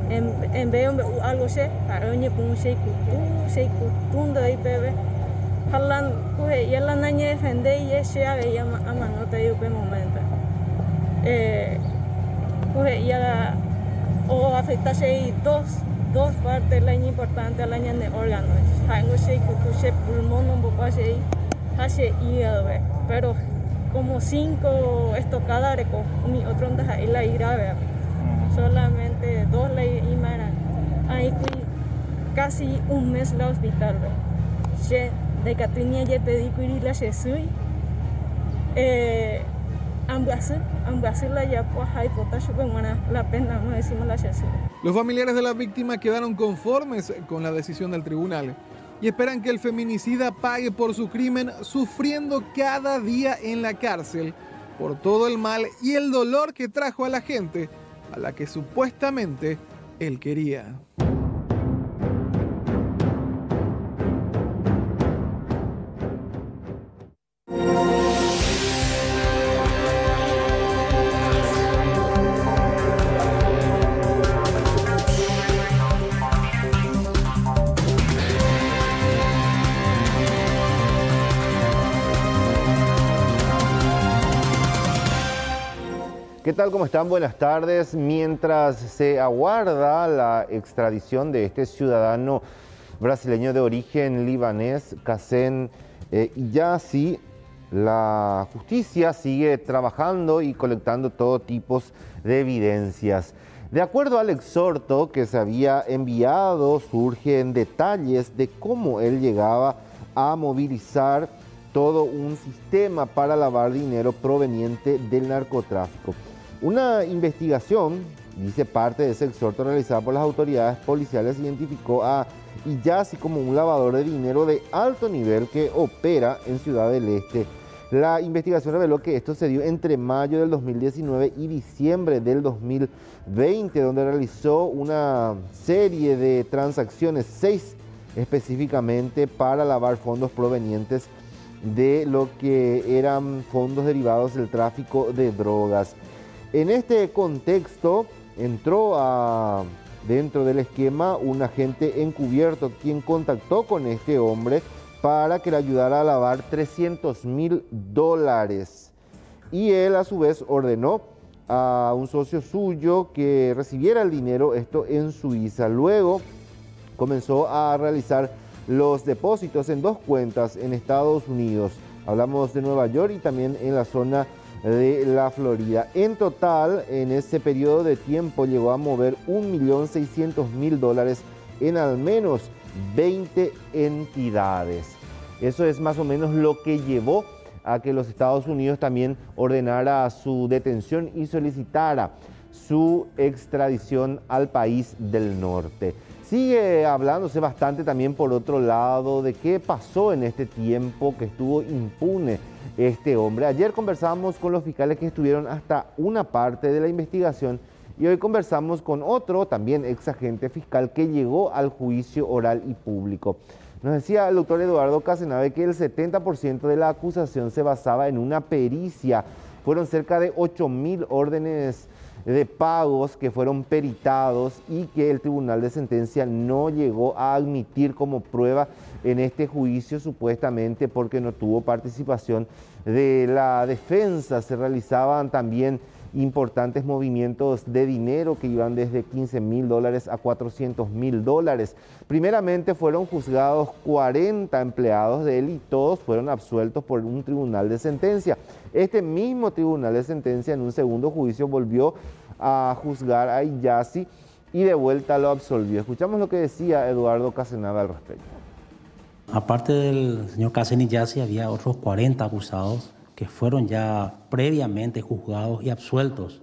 En vez de algo se, a oñe pun se cutu, de bebé. Halan, coge, y la niña defende y se había a manota de un momento. Coge, y la o afectase dos partes la importante la niña de órganos. Hango se cutu se pulmón un poco así, hace hígado, pero como 5 estocadas con mi otro donde hay la grave. Solamente 2 la imaran. Ahí casi un mes la hospital. De que tenía ya pedí que la Jesús. Ambasir la ya pues hay potasio que la pena no decimos la Jesús. Los familiares de la víctima quedaron conformes con la decisión del tribunal y esperan que el feminicida pague por su crimen, sufriendo cada día en la cárcel por todo el mal y el dolor que trajo a la gente a la que supuestamente él quería. ¿Qué tal? ¿Cómo están? Buenas tardes. Mientras se aguarda la extradición de este ciudadano brasileño de origen libanés, Qassem Yazi, la justicia sigue trabajando y colectando todo tipo de evidencias. De acuerdo al exhorto que se había enviado, surgen detalles de cómo él llegaba a movilizar todo un sistema para lavar dinero proveniente del narcotráfico. Una investigación, dice parte de ese exhorto realizada por las autoridades policiales, identificó a Yazi como un lavador de dinero de alto nivel que opera en Ciudad del Este. La investigación reveló que esto se dio entre mayo del 2019 y diciembre del 2020, donde realizó una serie de transacciones, 6 específicamente, para lavar fondos provenientes de lo que eran fondos derivados del tráfico de drogas. En este contexto entró dentro del esquema un agente encubierto quien contactó con este hombre para que le ayudara a lavar $300.000 y él a su vez ordenó a un socio suyo que recibiera el dinero, esto en Suiza. Luego comenzó a realizar los depósitos en 2 cuentas en Estados Unidos. Hablamos de Nueva York y también en la zona de la Florida. En total, en ese periodo de tiempo llegó a mover $1.600.000 en al menos 20 entidades. Eso es más o menos lo que llevó a que los Estados Unidos también ordenara su detención y solicitara su extradición al país del norte. Sigue hablándose bastante también, por otro lado, de qué pasó en este tiempo que estuvo impune este hombre. Ayer conversamos con los fiscales que estuvieron hasta una parte de la investigación y hoy conversamos con otro, también ex agente fiscal, que llegó al juicio oral y público. Nos decía el doctor Eduardo Casenave que el 70% de la acusación se basaba en una pericia. Fueron cerca de 8.000 órdenes de pagos que fueron peritados y que el Tribunal de Sentencia no llegó a admitir como prueba en este juicio, supuestamente porque no tuvo participación de la defensa. Se realizaban también importantes movimientos de dinero que iban desde $15.000 a $400.000. Primeramente fueron juzgados 40 empleados de él y todos fueron absueltos por un tribunal de sentencia. Este mismo tribunal de sentencia en un segundo juicio volvió a juzgar a Yazi y de vuelta lo absolvió. Escuchamos lo que decía Eduardo Casenave al respecto. Aparte del señor Qassem Iyazi, había otros 40 acusados que fueron ya previamente juzgados y absueltos,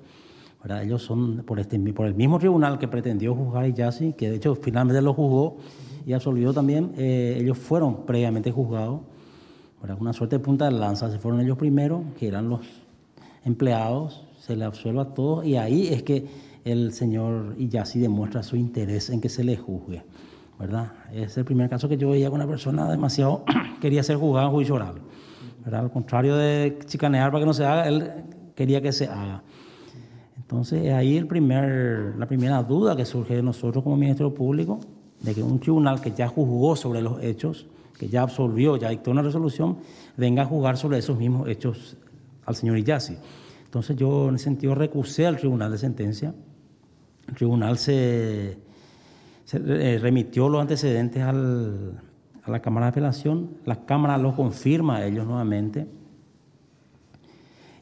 ¿verdad? Ellos son por el mismo tribunal que pretendió juzgar a Iyazi, que de hecho finalmente lo juzgó y absolvió también. Ellos fueron previamente juzgados, ¿verdad? Una suerte de punta de lanza. Se fueron ellos primero, que eran los empleados, se le absuelve a todos, y ahí es que el señor Iyazi demuestra su interés en que se le juzgue, ¿verdad? Es el primer caso que yo veía con una persona demasiado quería ser juzgada en juicio oral, ¿verdad? Al contrario de chicanear para que no se haga, él quería que se haga. Entonces ahí la primera duda que surge de nosotros como Ministerio Público, de que un tribunal que ya juzgó sobre los hechos, que ya absolvió, ya dictó una resolución, venga a juzgar sobre esos mismos hechos al señor Iyazi. Entonces yo en ese sentido recusé al tribunal de sentencia. El tribunal se remitió los antecedentes a la Cámara de Apelación. La Cámara los confirma a ellos nuevamente.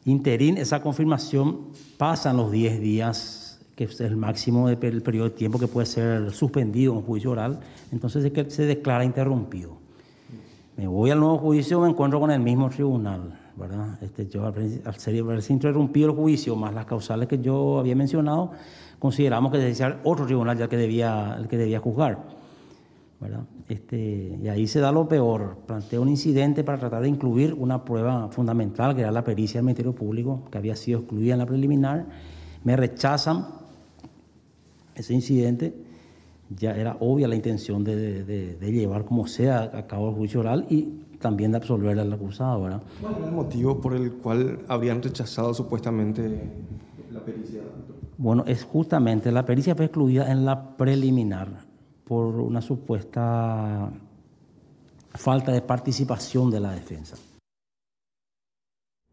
Interín, esa confirmación pasan los 10 días, que es el máximo del periodo de tiempo que puede ser suspendido en juicio oral. Entonces es que se declara interrumpido. Me voy al nuevo juicio, me encuentro con el mismo tribunal, ¿verdad? Yo al haberse interrumpido el juicio, más las causales que yo había mencionado, consideramos que debía ser otro tribunal ya el que debía juzgar, ¿verdad? Y ahí se da lo peor. Plantea un incidente para tratar de incluir una prueba fundamental, que era la pericia del Ministerio Público, que había sido excluida en la preliminar. Me rechazan ese incidente. Ya era obvia la intención de llevar como sea a cabo el juicio oral y también de absolver al acusado, ¿verdad? ¿Cuál es el motivo por el cual habrían rechazado supuestamente la pericia? Bueno, es justamente la pericia fue excluida en la preliminar por una supuesta falta de participación de la defensa.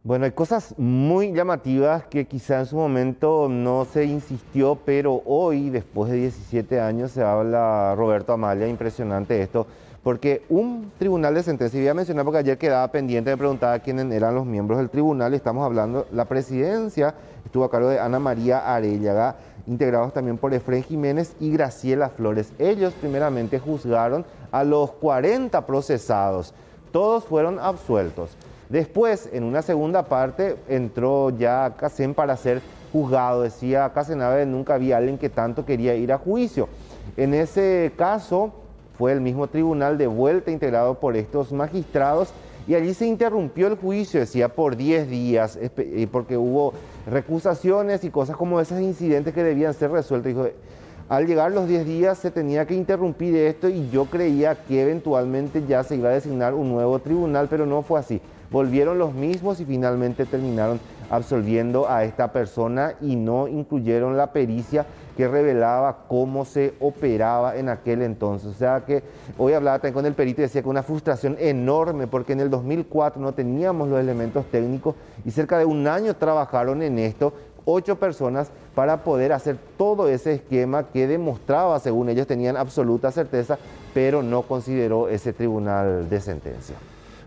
Bueno, hay cosas muy llamativas que quizá en su momento no se insistió, pero hoy, después de 17 años, se habla, Roberto Amalia, impresionante esto, porque un tribunal de sentencia, y voy a mencionar porque ayer quedaba pendiente, me preguntaba quiénes eran los miembros del tribunal, estamos hablando, la presidencia estuvo a cargo de Ana María Arellaga, integrados también por Efrén Jiménez y Graciela Flores. Ellos primeramente juzgaron a los 40 procesados, todos fueron absueltos. Después, en una segunda parte, entró ya Qassem para ser juzgado. Decía Casenave, nunca había alguien que tanto quería ir a juicio. En ese caso, fue el mismo tribunal de vuelta integrado por estos magistrados y allí se interrumpió el juicio, decía, por 10 días, porque hubo recusaciones y cosas como esos incidentes que debían ser resueltos. Dijo, al llegar los 10 días se tenía que interrumpir esto y yo creía que eventualmente ya se iba a designar un nuevo tribunal, pero no fue así. Volvieron los mismos y finalmente terminaron absolviendo a esta persona y no incluyeron la pericia que revelaba cómo se operaba en aquel entonces. O sea que hoy hablaba también con el perito y decía que una frustración enorme porque en el 2004 no teníamos los elementos técnicos y cerca de un año trabajaron en esto, 8 personas para poder hacer todo ese esquema que demostraba, según ellos tenían absoluta certeza, pero no consideró ese tribunal de sentencia.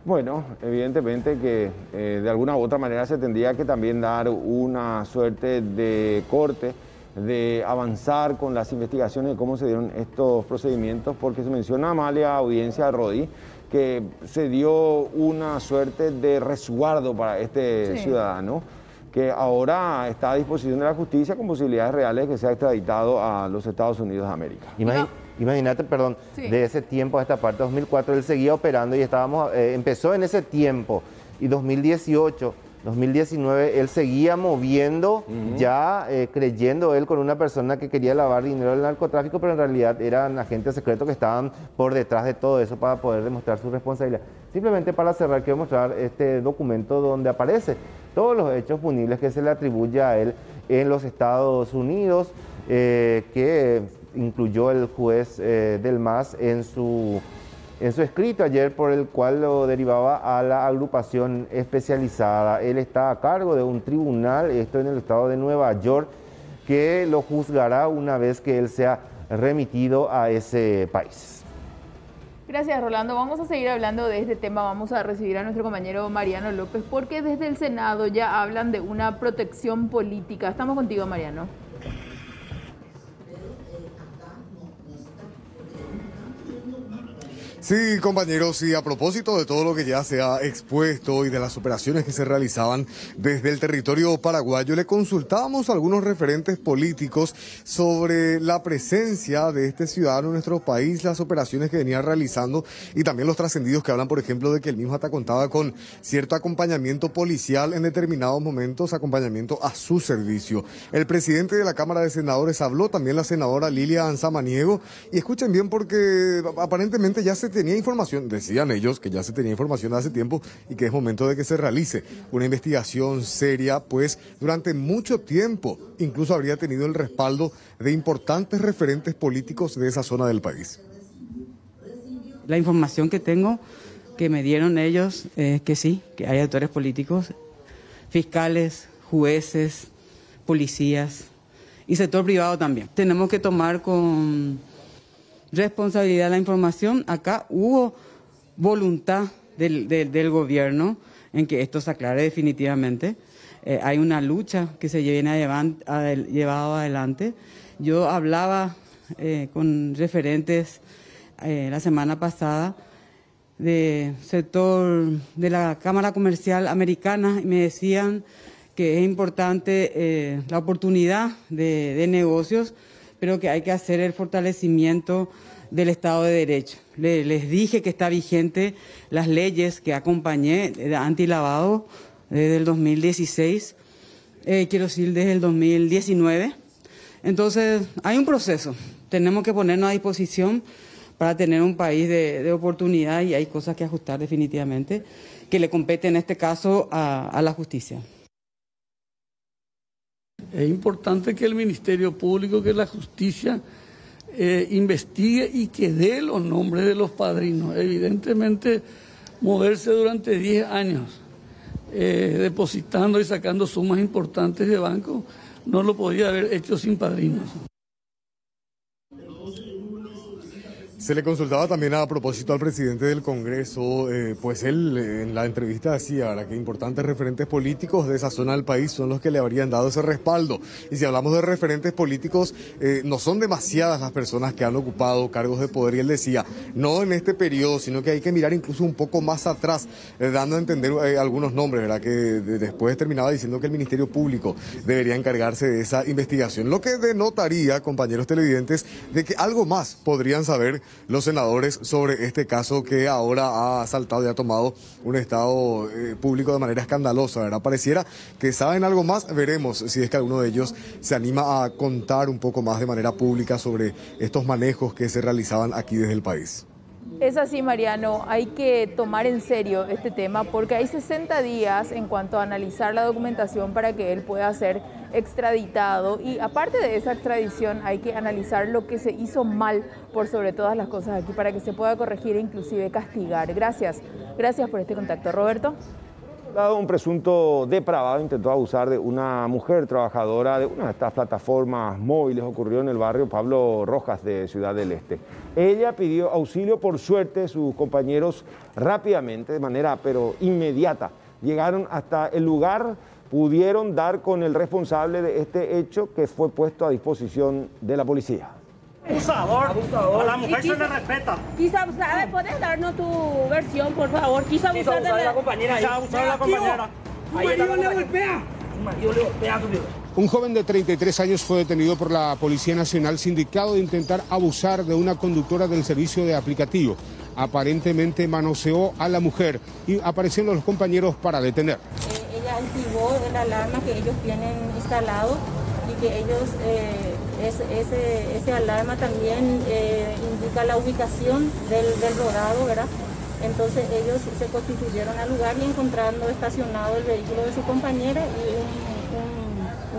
Bueno, evidentemente que de alguna u otra manera se tendría que también dar una suerte de corte, de avanzar con las investigaciones de cómo se dieron estos procedimientos, porque se menciona, Amalia, audiencia de Rodí, que se dio una suerte de resguardo para este ciudadano, que ahora está a disposición de la justicia con posibilidades reales de que sea extraditado a los Estados Unidos de América. Imagínate, perdón, de ese tiempo a esta parte, 2004, él seguía operando y empezó en ese tiempo, y 2018, 2019, él seguía moviendo, ya creyendo él con una persona que quería lavar dinero del narcotráfico, pero en realidad eran agentes secretos que estaban por detrás de todo eso para poder demostrar su responsabilidad. Simplemente para cerrar, quiero mostrar este documento donde aparece todos los hechos punibles que se le atribuye a él en los Estados Unidos, que incluyó el juez del MAS en su escrito ayer, por el cual lo derivaba a la agrupación especializada. Él está a cargo de un tribunal, esto en el estado de Nueva York, que lo juzgará una vez que él sea remitido a ese país. Gracias, Rolando. Vamos a seguir hablando de este tema. Vamos a recibir a nuestro compañero Mariano López, porque desde el Senado ya hablan de una protección política. Estamos contigo, Mariano. Sí, compañeros, y a propósito de todo lo que ya se ha expuesto y de las operaciones que se realizaban desde el territorio paraguayo, le consultábamos a algunos referentes políticos sobre la presencia de este ciudadano en nuestro país, las operaciones que venía realizando y también los trascendidos que hablan, por ejemplo, de que el mismo hasta contaba con cierto acompañamiento policial en determinados momentos, acompañamiento a su servicio. El presidente de la Cámara de Senadores habló, también la senadora Lilian Samaniego, y escuchen bien porque aparentemente ya se tenía información, decían ellos que ya se tenía información hace tiempo y que es momento de que se realice una investigación seria, pues durante mucho tiempo incluso habría tenido el respaldo de importantes referentes políticos de esa zona del país. La información que tengo, que me dieron ellos, es que sí, que hay actores políticos, fiscales, jueces, policías y sector privado también. Tenemos que tomar con responsabilidad la información. Acá hubo voluntad del gobierno en que esto se aclare definitivamente. Hay una lucha que se viene llevado adelante. Yo hablaba con referentes la semana pasada del sector de la Cámara Comercial Americana y me decían que es importante la oportunidad de negocios, pero que hay que hacer el fortalecimiento del Estado de Derecho. Les dije que está vigente las leyes que acompañé de antilavado desde el 2016, quiero decir desde el 2019. Entonces hay un proceso, tenemos que ponernos a disposición para tener un país de oportunidad y hay cosas que ajustar definitivamente que le compete en este caso a la justicia. Es importante que el Ministerio Público, que la justicia investigue y que dé los nombres de los padrinos. Evidentemente, moverse durante 10 años depositando y sacando sumas importantes de banco, no lo podía haber hecho sin padrinos. Se le consultaba también a propósito al presidente del Congreso, pues él en la entrevista decía, ¿verdad?, que importantes referentes políticos de esa zona del país son los que le habrían dado ese respaldo. Y si hablamos de referentes políticos, no son demasiadas las personas que han ocupado cargos de poder. Y él decía, no en este periodo, sino que hay que mirar incluso un poco más atrás, dando a entender algunos nombres, ¿verdad?, que después terminaba diciendo que el Ministerio Público debería encargarse de esa investigación. Lo que denotaría, compañeros televidentes, de que algo más podrían saber los senadores sobre este caso que ahora ha saltado y ha tomado un estado público de manera escandalosa, ¿verdad? Pareciera que saben algo más. Veremos si es que alguno de ellos se anima a contar un poco más de manera pública sobre estos manejos que se realizaban aquí desde el país. Es así, Mariano, hay que tomar en serio este tema porque hay 60 días en cuanto a analizar la documentación para que él pueda ser extraditado y aparte de esa extradición hay que analizar lo que se hizo mal por sobre todas las cosas aquí para que se pueda corregir e inclusive castigar. Gracias por este contacto, Roberto. Un presunto depravado intentó abusar de una mujer trabajadora de una de estas plataformas móviles. Ocurrió en el barrio Pablo Rojas de Ciudad del Este. Ella pidió auxilio, por suerte sus compañeros rápidamente, de manera pero inmediata, llegaron hasta el lugar, pudieron dar con el responsable de este hecho que fue puesto a disposición de la policía. Abusador. A la mujer se le respeta. Quiso abusar, ¿puedes darnos tu versión, por favor? Quiso abusar de la compañera. Quiso abusar de la compañera. Tu marido le golpea. Tu marido le golpea a tu vida. Un joven de 33 años fue detenido por la Policía Nacional sindicado de intentar abusar de una conductora del servicio de aplicativo. Aparentemente manoseó a la mujer y aparecieron los compañeros para detener. Ella activó el alarma que ellos tienen instalado y que ellos, ese alarma también indica la ubicación del rodado, ¿verdad? Entonces ellos se constituyeron al lugar y encontrando estacionado el vehículo de su compañera y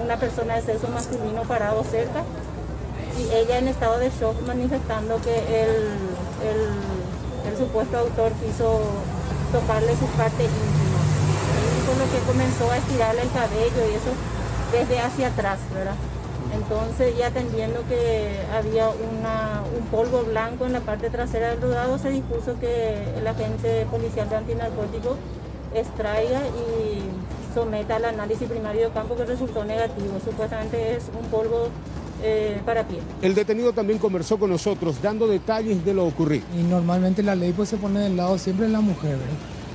una persona de sexo masculino parado cerca y ella en estado de shock manifestando que el supuesto autor quiso tocarle sus partes íntimas. Y con lo que comenzó a estirarle el cabello y eso desde hacia atrás, ¿verdad? Entonces, ya atendiendo que había un polvo blanco en la parte trasera del rodado, se dispuso que el agente policial de antinarcóticos extraiga y someta al análisis primario de campo que resultó negativo. Supuestamente es un polvo para pie. El detenido también conversó con nosotros, dando detalles de lo ocurrido. Y normalmente la ley pues se pone del lado siempre de la mujer, ¿verdad?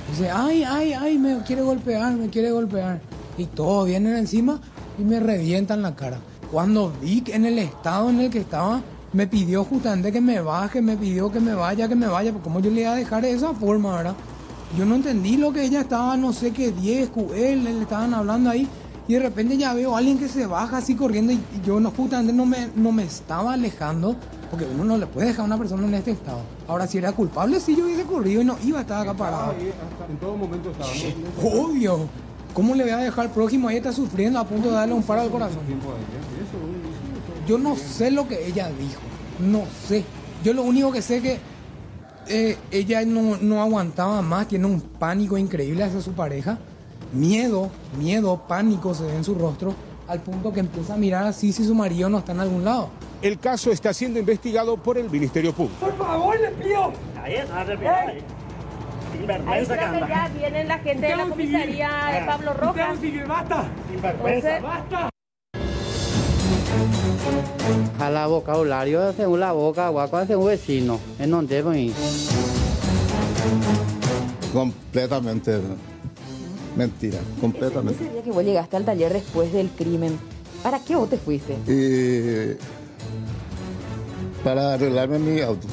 Dice, ay, me quiere golpear. Y todos vienen encima y me revientan la cara. Cuando vi que en el estado en el que estaba, me pidió justamente que me baje, me pidió que me vaya, porque como yo le iba a dejar de esa forma, ¿verdad? Yo no entendí lo que ella estaba, no sé qué, 10 QL, le estaban hablando ahí. Y de repente ya veo a alguien que se baja así corriendo y yo justamente no me estaba alejando, porque uno no le puede dejar a una persona en este estado. Ahora, si era culpable, sí yo hubiese corrido y no iba a estar acá parado. En todo momento estaba. Obvio. ¿Cómo le voy a dejar al prójimo? Ahí está sufriendo a punto de darle un paro al corazón. Yo no sé lo que ella dijo. No sé. Yo lo único que sé es que ella no aguantaba más, tiene un pánico increíble hacia su pareja. Miedo, pánico se ve en su rostro, al punto que empieza a mirar así si su marido no está en algún lado. El caso está siendo investigado por el Ministerio Público. Por favor, le pido. Ahí está, ahí. Ahí creo que ya vienen la gente de la comisaría de Pablo Rojas. Basta. Sinvergüenza, basta. Jala vocabulario según la boca, guaco según vecino, en donde voy. Completamente mentira, completamente. Ese día que vos llegaste al taller después del crimen, ¿para qué vos te fuiste? Para arreglarme mi auto.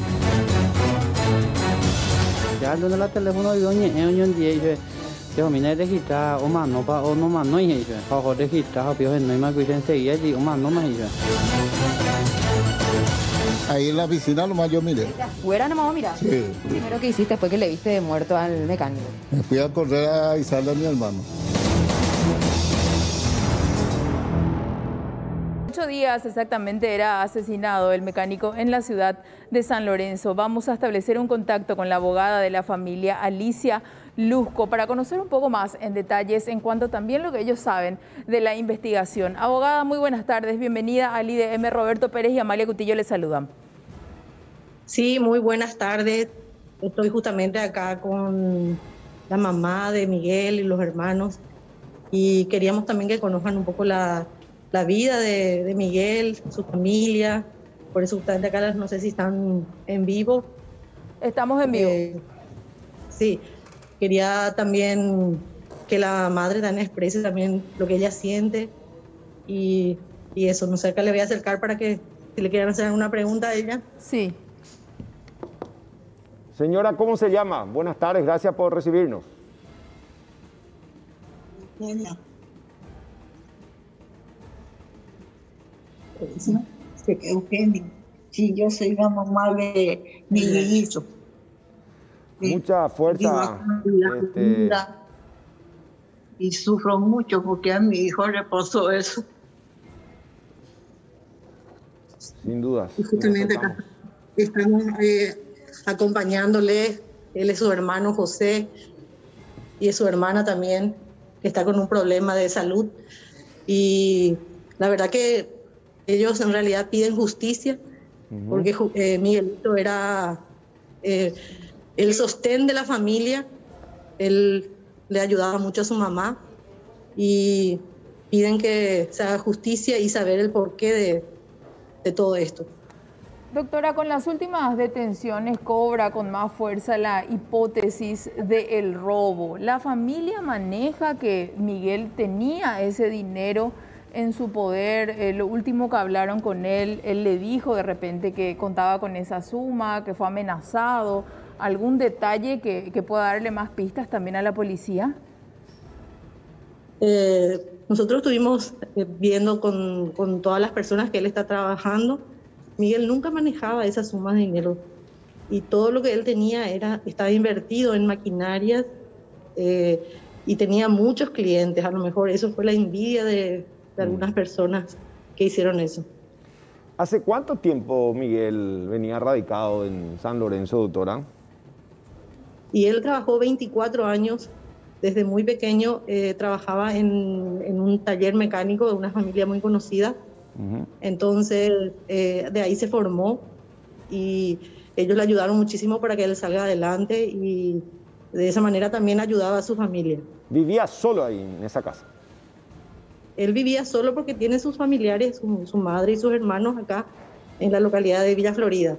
Ya donde la teléfono de doña un día yo me registrado o mano pa o no mano y yo bajo registrado pero no hay más que enseguida y o mano más yo. Ahí en la piscina nomás yo miré. ¿Afuera nomás mirás? Sí. Primero que hiciste fue que le viste muerto al mecánico. Me fui a correr a avisarle a mi hermano. 8 días exactamente era asesinado el mecánico en la ciudad de San Lorenzo. Vamos a establecer un contacto con la abogada de la familia, Alicia Luzco, para conocer un poco más en detalles en cuanto también lo que ellos saben de la investigación. Abogada, muy buenas tardes, bienvenida al IDM. Roberto Pérez y Amalia Cutillo les saludan. Sí, muy buenas tardes. Estoy justamente acá con la mamá de Miguel y los hermanos y queríamos también que conozcan un poco la vida de Miguel, su familia. Por eso justamente acá no sé si están en vivo. Estamos en vivo. Sí, quería también que la madre también exprese también lo que ella siente y eso. No sé, acá le voy a acercar para que si le quieran hacer alguna pregunta a ella. Sí. Señora, ¿cómo se llama? Buenas tardes, gracias por recibirnos. Eugenio, sí, yo soy la mamá de Miguelito. Mucha fuerza. Y sufro mucho porque a mi hijo le pasó eso. Sin duda. Y justamente acá estamos acompañándole. Él es su hermano José y es su hermana también, que está con un problema de salud. Y la verdad que ellos en realidad piden justicia, porque Miguelito era el sostén de la familia. Él le ayudaba mucho a su mamá y piden que se haga justicia y saber el porqué de todo esto. Doctora, con las últimas detenciones cobra con más fuerza la hipótesis del robo. ¿La familia maneja que Miguel tenía ese dinero en su poder? Lo último que hablaron con él le dijo de repente que contaba con esa suma, que fue amenazado. ¿Algún detalle que pueda darle más pistas también a la policía? Nosotros estuvimos viendo con todas las personas que él está trabajando. Miguel nunca manejaba esas sumas de dinero y todo lo que él tenía estaba invertido en maquinarias y tenía muchos clientes. A lo mejor eso fue la envidia de algunas personas que hicieron eso. ¿Hace cuánto tiempo Miguel venía radicado en San Lorenzo, doctora? Y él trabajó 24 años, desde muy pequeño trabajaba en un taller mecánico de una familia muy conocida. Entonces de ahí se formó y ellos le ayudaron muchísimo para que él salga adelante y de esa manera también ayudaba a su familia. ¿Vivía solo ahí en esa casa? él vivía solo porque tiene sus familiares, su madre y sus hermanos acá en la localidad de Villa Florida.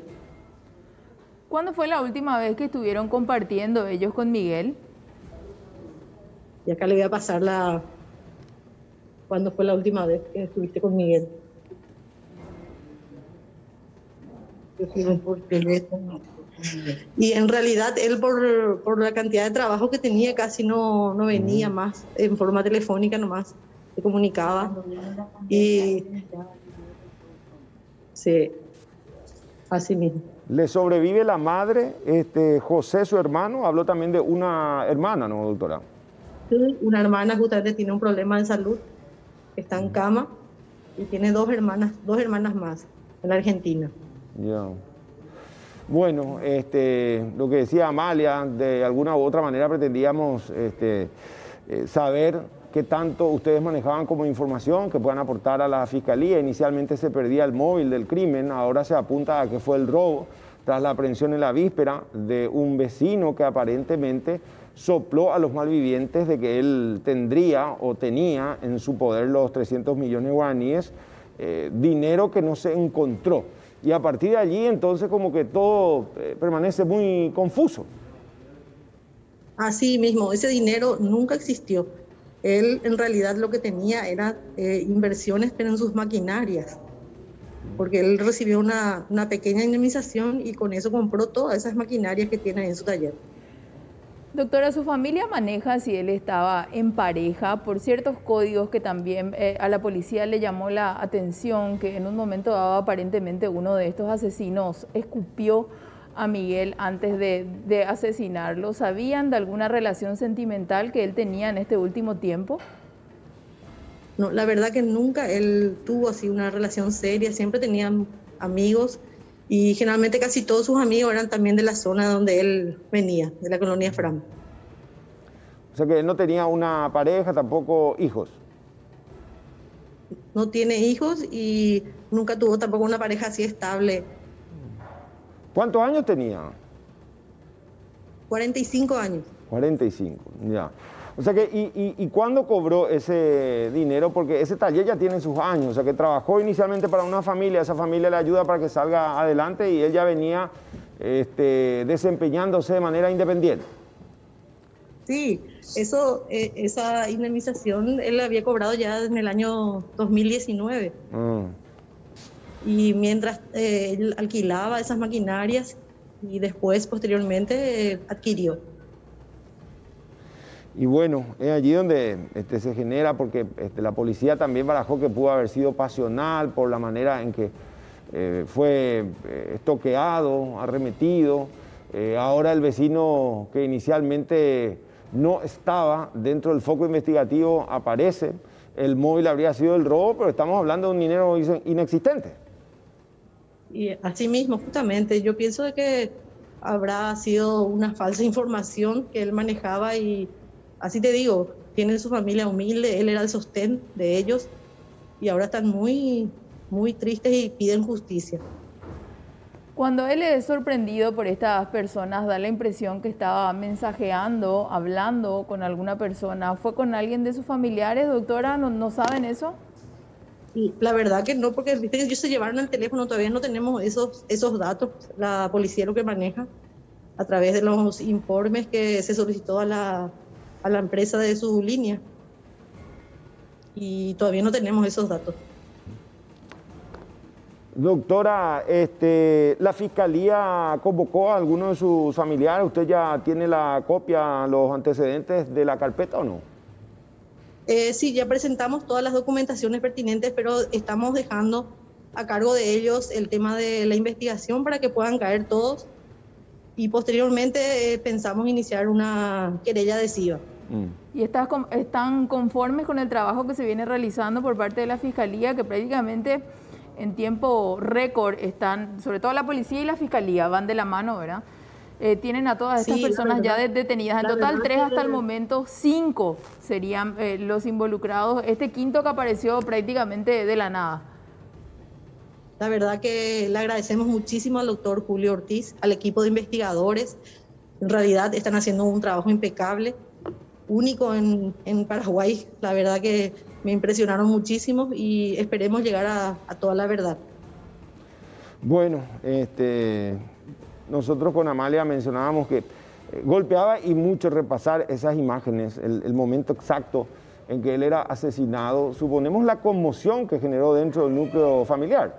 ¿Cuándo fue la última vez que estuvieron compartiendo ellos con Miguel? Y acá le voy a pasar ¿cuándo fue la última vez que estuviste con Miguel? Por teléfono. Y en realidad él por la cantidad de trabajo que tenía casi no venía más, en forma telefónica nomás, se comunicaba. Y sí, así mismo. ¿Le sobrevive la madre, José, su hermano? Habló también de una hermana, ¿no, doctora? Sí, una hermana justamente tiene un problema de salud, está en cama y tiene dos hermanas más en la Argentina. Ya. Bueno, lo que decía Amalia, de alguna u otra manera pretendíamos saber qué tanto ustedes manejaban como información que puedan aportar a la Fiscalía. Inicialmente se perdía el móvil del crimen, ahora se apunta a que fue el robo, tras la aprehensión en la víspera de un vecino que aparentemente sopló a los malvivientes de que él tendría o tenía en su poder los 300 millones de guaraníes, dinero que no se encontró. Y a partir de allí, entonces, como que todo permanece muy confuso. Así mismo, ese dinero nunca existió. Él, en realidad, lo que tenía era inversiones, pero en sus maquinarias. Porque él recibió una pequeña indemnización y con eso compró todas esas maquinarias que tiene en su taller. Doctora, ¿su familia maneja si él estaba en pareja por ciertos códigos que también a la policía le llamó la atención, que en un momento dado aparentemente uno de estos asesinos escupió a Miguel antes de asesinarlo? ¿Sabían de alguna relación sentimental que él tenía en este último tiempo? No, la verdad que nunca él tuvo así una relación seria, siempre tenían amigos. Y generalmente casi todos sus amigos eran también de la zona donde él venía, de la colonia Fram. O sea que él no tenía una pareja, tampoco hijos. No tiene hijos y nunca tuvo tampoco una pareja así estable. ¿Cuántos años tenía? 45 años. 45, ya. O sea que, ¿y cuándo cobró ese dinero? Porque ese taller ya tiene sus años, o sea que trabajó inicialmente para una familia, esa familia le ayuda para que salga adelante y él ya venía desempeñándose de manera independiente. Sí, esa indemnización él la había cobrado ya en el año 2019. Y mientras él alquilaba esas maquinarias y después, posteriormente, adquirió. Y bueno, es allí donde se genera, porque la policía también barajó que pudo haber sido pasional por la manera en que fue estoqueado, arremetido. Ahora el vecino que inicialmente no estaba dentro del foco investigativo aparece. El móvil habría sido el robo, pero estamos hablando de un dinero inexistente. Y así mismo, justamente, yo pienso de que habrá sido una falsa información que él manejaba y así te digo, tiene su familia humilde, él era el sostén de ellos y ahora están muy, muy tristes y piden justicia. Cuando él es sorprendido por estas personas, da la impresión que estaba mensajeando, hablando con alguna persona. ¿Fue con alguien de sus familiares, doctora? ¿No saben eso? Y la verdad que no, porque ¿viste? Ellos se llevaron el teléfono, todavía no tenemos esos datos. La policía lo que maneja a través de los informes que se solicitó a la empresa de su línea y todavía no tenemos esos datos. Doctora, la Fiscalía convocó a alguno de sus familiares. ¿Usted ya tiene la copia, los antecedentes de la carpeta o no? Sí, ya presentamos todas las documentaciones pertinentes, pero estamos dejando a cargo de ellos el tema de la investigación para que puedan caer todos y posteriormente pensamos iniciar una querella adhesiva. ¿Y están conformes con el trabajo que se viene realizando por parte de la Fiscalía, que prácticamente en tiempo récord están, sobre todo la policía y la Fiscalía, van de la mano, ¿verdad? Tienen a todas estas personas ya detenidas. En total 3 hasta el momento, 5 serían los involucrados. Este quinto que apareció prácticamente de la nada. La verdad que le agradecemos muchísimo al doctor Julio Ortiz, al equipo de investigadores. En realidad están haciendo un trabajo impecable, único en Paraguay. La verdad que me impresionaron muchísimo y esperemos llegar a toda la verdad. Bueno, nosotros con Amalia mencionábamos que golpeaba y mucho repasar esas imágenes, el momento exacto en que él era asesinado, suponemos la conmoción que generó dentro del núcleo familiar.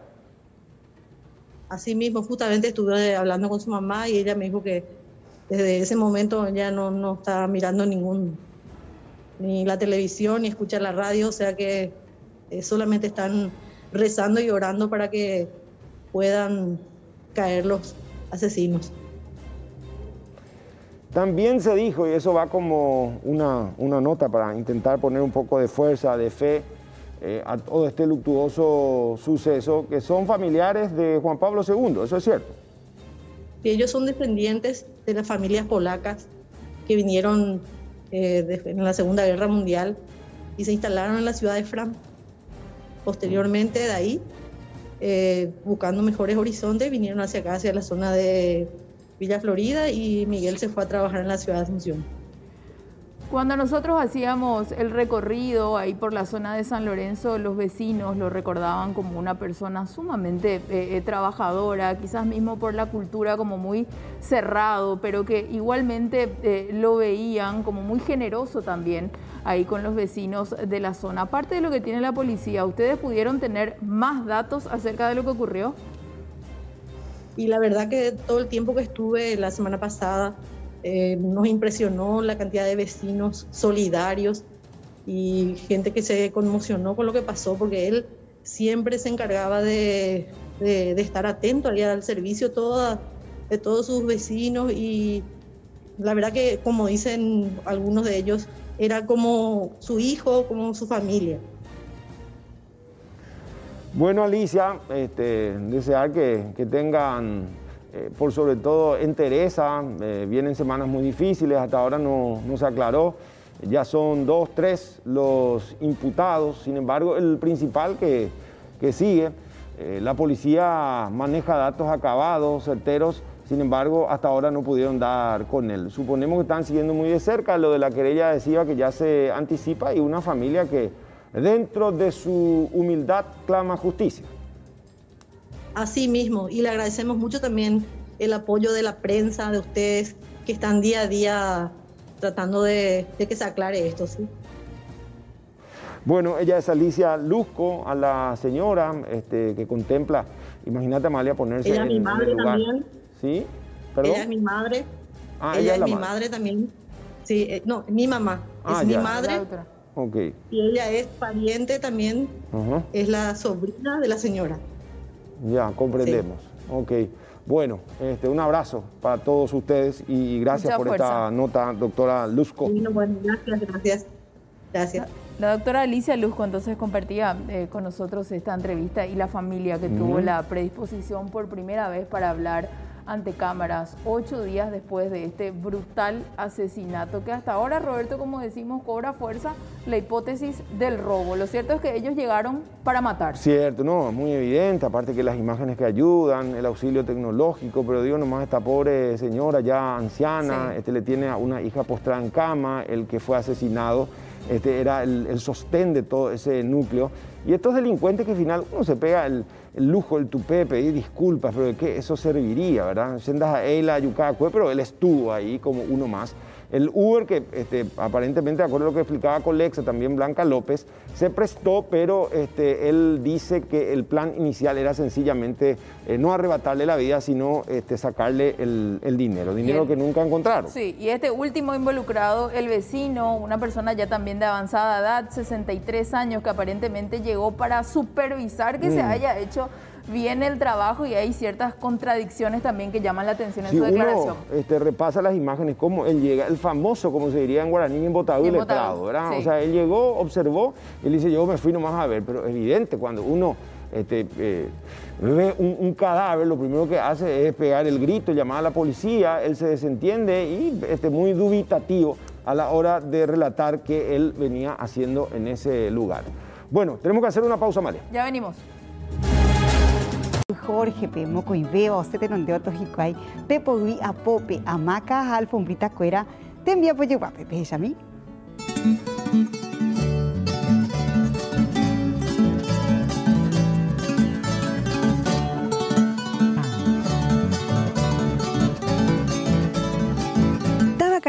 Así mismo, justamente estuve hablando con su mamá y ella me dijo que desde ese momento ella no estaba mirando ni la televisión ni escucha la radio, o sea que solamente están rezando y orando para que puedan caer los asesinos. También se dijo, y eso va como una nota para intentar poner un poco de fuerza, de fe a todo este luctuoso suceso, que son familiares de Juan Pablo II, ¿eso es cierto? Y ellos son descendientes de las familias polacas que vinieron en la Segunda Guerra Mundial y se instalaron en la ciudad de Fram. Posteriormente de ahí, buscando mejores horizontes, vinieron hacia acá, hacia la zona de Villa Florida, y Miguel se fue a trabajar en la ciudad de Asunción. Cuando nosotros hacíamos el recorrido ahí por la zona de San Lorenzo, los vecinos lo recordaban como una persona sumamente trabajadora, quizás mismo por la cultura como muy cerrado, pero que igualmente lo veían como muy generoso también ahí con los vecinos de la zona. Aparte de lo que tiene la policía, ¿ustedes pudieron tener más datos acerca de lo que ocurrió? Y la verdad que todo el tiempo que estuve la semana pasada, nos impresionó la cantidad de vecinos solidarios y gente que se conmocionó con lo que pasó, porque él siempre se encargaba de estar atento al servicio de todos sus vecinos, y la verdad que, como dicen algunos de ellos, era como su hijo, como su familia. Bueno, Alicia, desear que tengan por sobre todo entereza, vienen semanas muy difíciles, hasta ahora no se aclaró, ya son 2, 3 los imputados, sin embargo el principal que sigue, la policía maneja datos acabados, certeros, sin embargo hasta ahora no pudieron dar con él. Suponemos que están siguiendo muy de cerca lo de la querella adhesiva que ya se anticipa, y una familia que dentro de su humildad clama justicia. Así mismo, y le agradecemos mucho también el apoyo de la prensa, de ustedes, que están día a día tratando de que se aclare esto, ¿sí? Bueno, ella es Alicia Luzco, a la señora que contempla, imagínate, Amalia, ponerse ella es mi madre en el lugar. También. ¿Sí? ¿Perdón? Ella es mi madre. Ella es mi madre también. Sí, no, mi mamá. Es mi madre. Okay. Y ella es pariente también, es la sobrina de la señora. Ya, comprendemos. Sí. Ok. Bueno, un abrazo para todos ustedes y gracias por esta nota, doctora Luzco. Bueno, gracias. La doctora Alicia Luzco entonces compartía con nosotros esta entrevista, y la familia que tuvo la predisposición por primera vez para hablar ante cámaras 8 días después de este brutal asesinato, que hasta ahora, Roberto, como decimos, cobra fuerza la hipótesis del robo. Lo cierto es que ellos llegaron para matar. Cierto, no, muy evidente, aparte que las imágenes que ayudan, el auxilio tecnológico, pero digo nomás, esta pobre señora ya anciana, sí. Le tiene a una hija postrada en cama, el que fue asesinado, era el sostén de todo ese núcleo. Y estos delincuentes que al final uno se pega el lujo, el tupé, pedir disculpas, pero ¿de qué eso serviría, verdad? Sendas a Eila, Yucacue, pero él estuvo ahí como uno más. El Uber, que aparentemente, de acuerdo a lo que explicaba Colexa, también Blanca López, se prestó, pero él dice que el plan inicial era sencillamente no arrebatarle la vida, sino sacarle el dinero que nunca encontraron. Sí, y este último involucrado, el vecino, una persona ya también de avanzada edad, 63 años, que aparentemente llegó para supervisar que se haya hecho bien el trabajo, y hay ciertas contradicciones también que llaman la atención en su declaración. Uno repasa las imágenes, cómo él llega, el famoso, como se diría en guaraní, embotado y letrado, ¿verdad? Sí. O sea, él llegó, observó, él dice, yo me fui nomás a ver, pero evidente, cuando uno ve un cadáver, lo primero que hace es pegar el grito, llamar a la policía, él se desentiende y muy dubitativo a la hora de relatar qué él venía haciendo en ese lugar. Bueno, tenemos que hacer una pausa, María. Ya venimos. Jorge, Mocoibeo, Setenondeo, Tojicuay, Pepogui, Apope, Amaca, Alfombrita, Cuera, te envía Poyeguape, Pejami.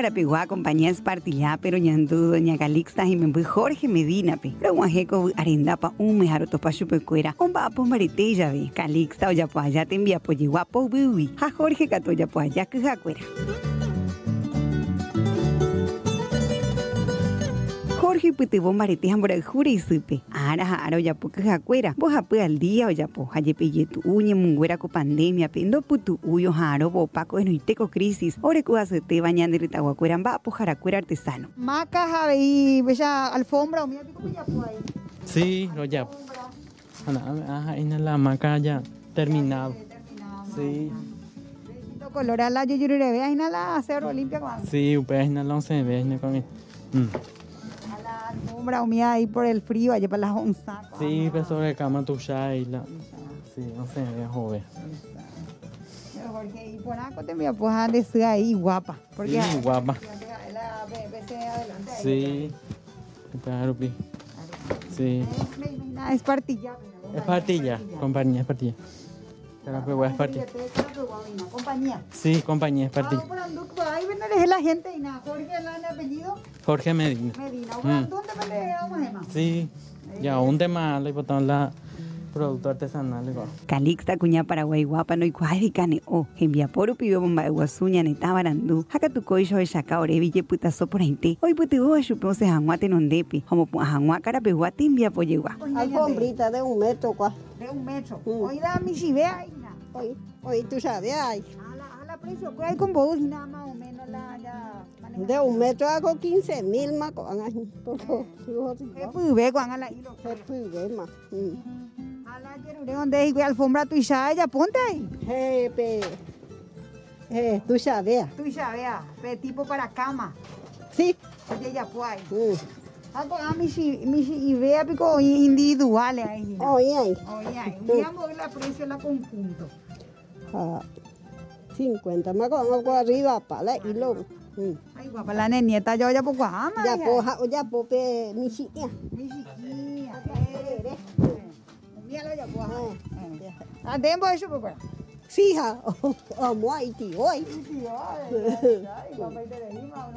la pegua compañía Espartillá, pero ñandu doña Calixta y me Jorge Medina, pe. Pero guajeco arendapa mejaro topa chupecuera. Omba pombarete ya ve. Calixta o ya pues allá te envía po guapo bubi. A Jorge cato ya pues allá que jacuera. Jorge pute bombarete hambra jure y supe. Ara ya po que jacuera. Vos ape al día o ya po. Haye pille tu uñe munguera co pandemia pendo putu uyo jaro bo paco en iteco crisis. Ore cu te bañando de taguacuera va po jaracuera artesano. Maca jave y bella alfombra o mira pico ya po ahí. Sí, lo ya. Ajá, en la maca ya terminado. Sí. Color a la yo vea y la Cerro Olimpia con. Sí, ustedes no lo se ve con él. Alfombra humida ahí por el frío, allá para las 11. Sí, pero sobre cama tuya y la... Sí, no sé, es joven. Jorge, y por acá te voy a poner de ser ahí guapa. Porque sí, guapa. La BBC adelante. Sí, claro, sí. Es partilla. Es partilla, compañía, es partilla. Carapeguá es partilla. Compañía. Sí, compañía es partilla. Ahí viene la gente y nada. Jorge, ¿el apellido? Jorge Medina. ¿Dónde vende más? Sí, ya un tema le botaron la producto artesanal. Calixta cuña Paraguay guapa no igual cane o envía por pibe bomba de guasuña neta barandú. Haka tu coiso de chaca oreville puta so por ahí. Hoy puti o chupo se janguate nondepi. Como janguá cara peguate envía pollegua. Alfombrita de 1 metro, ¿cuál? De 1 metro. Hoy da mi chivea ahí. Hoy tú sabes, ay. A la precio, ¿cuál hay con vos y nada más o menos la ya? De 1 metro hago 15.000 más con ¿Qué pude con la hilo? ¿Qué pude más? A la quiero donde hay alfombra tu ya ponte ahí. Tú sabes. Tú sabes, tipo para cama. Sí. Oye, ya pues ahí. A mi idea pico individuales ahí. Oye. Digamos la precio la conjunto. 50 más con arriba para la hilo. Ay, guapa, la nieta ya poco ama. Ya pope mi chiquilla. Míralo ya pues. ¿Tiempo eso por acá? Sí, amo ahí tío hoy.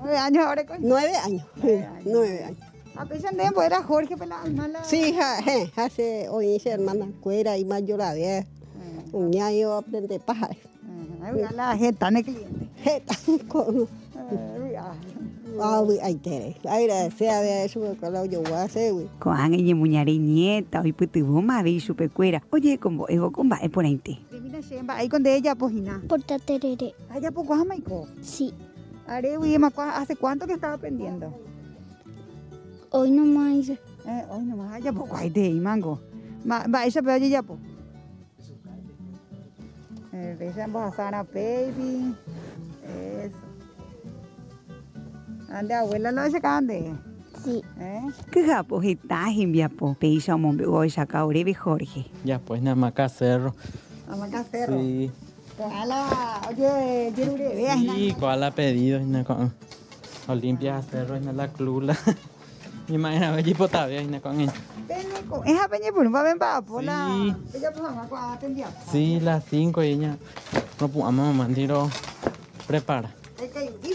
9 años ahora con. 9 años. 9 años. A pesar de tiempo era Jorge pelado. Sí, hace hoy esa hermana cuera y más lloradera. Un ñayo aprende pájaro. La jeta de cliente. Jeta con. Ay, tere. Ay, sea de eso que lo yo voy a hacer, güey. Coan y muñare nieta, hoy puti bomba de su pecuera. Oye, como ego comba es por ahí. Ahí con de ella pojina. Porta terere. Allá poco jamaico. Sí. Are, ¿hace cuánto que estaba aprendiendo? Hoy nomás. Hoy nomás, allá poco hay de mango. Va, esa peor ya po. Esa embajadora baby. Eso. Ande abuela lo sacan de. Sí. ¿Qué japo está en viapo? Peisa mombe hoy saca oreve Jorge. Ya pues nada más Cerro. Nada más Cerro. Sí. Oye, quiero vea. Sí, ¿cuál ha pedido? Olimpia Cerro en la clula. Imagina ver tipo todavía con ella. Esa peña por un papel para por la. Ella pues a atender. Sí, las 5 y ella no podemos mandar prepara.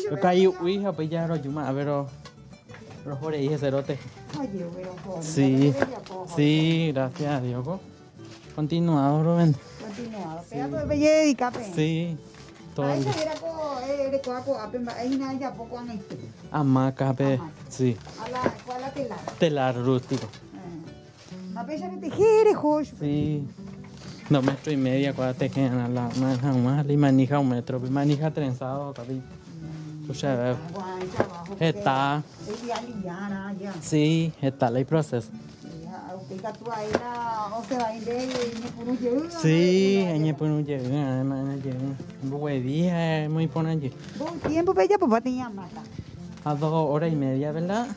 Yo caí hija pues ya lo llama a ver los jores y cerote. Sí. Sí, gracias a Dios. Continuado, Rubén. Continuado. Pero pues bella dedicape. Sí. Todo. Ahí se era co ahí nada ya poco han este. Hamaca, sí. ¿Cuál la telar? Telar rústico. A pesar de tejer, josh. Sí. 2 metros y medio, cuando tejen a la más y manija 1 metro, manija trenzado, cabi. O sea, está. Sí, está el proceso. Sí, ella pone un llegue, además es muy pone allí. ¿Buen tiempo para ella? Pues tenía más. A 2 horas y media, ¿verdad?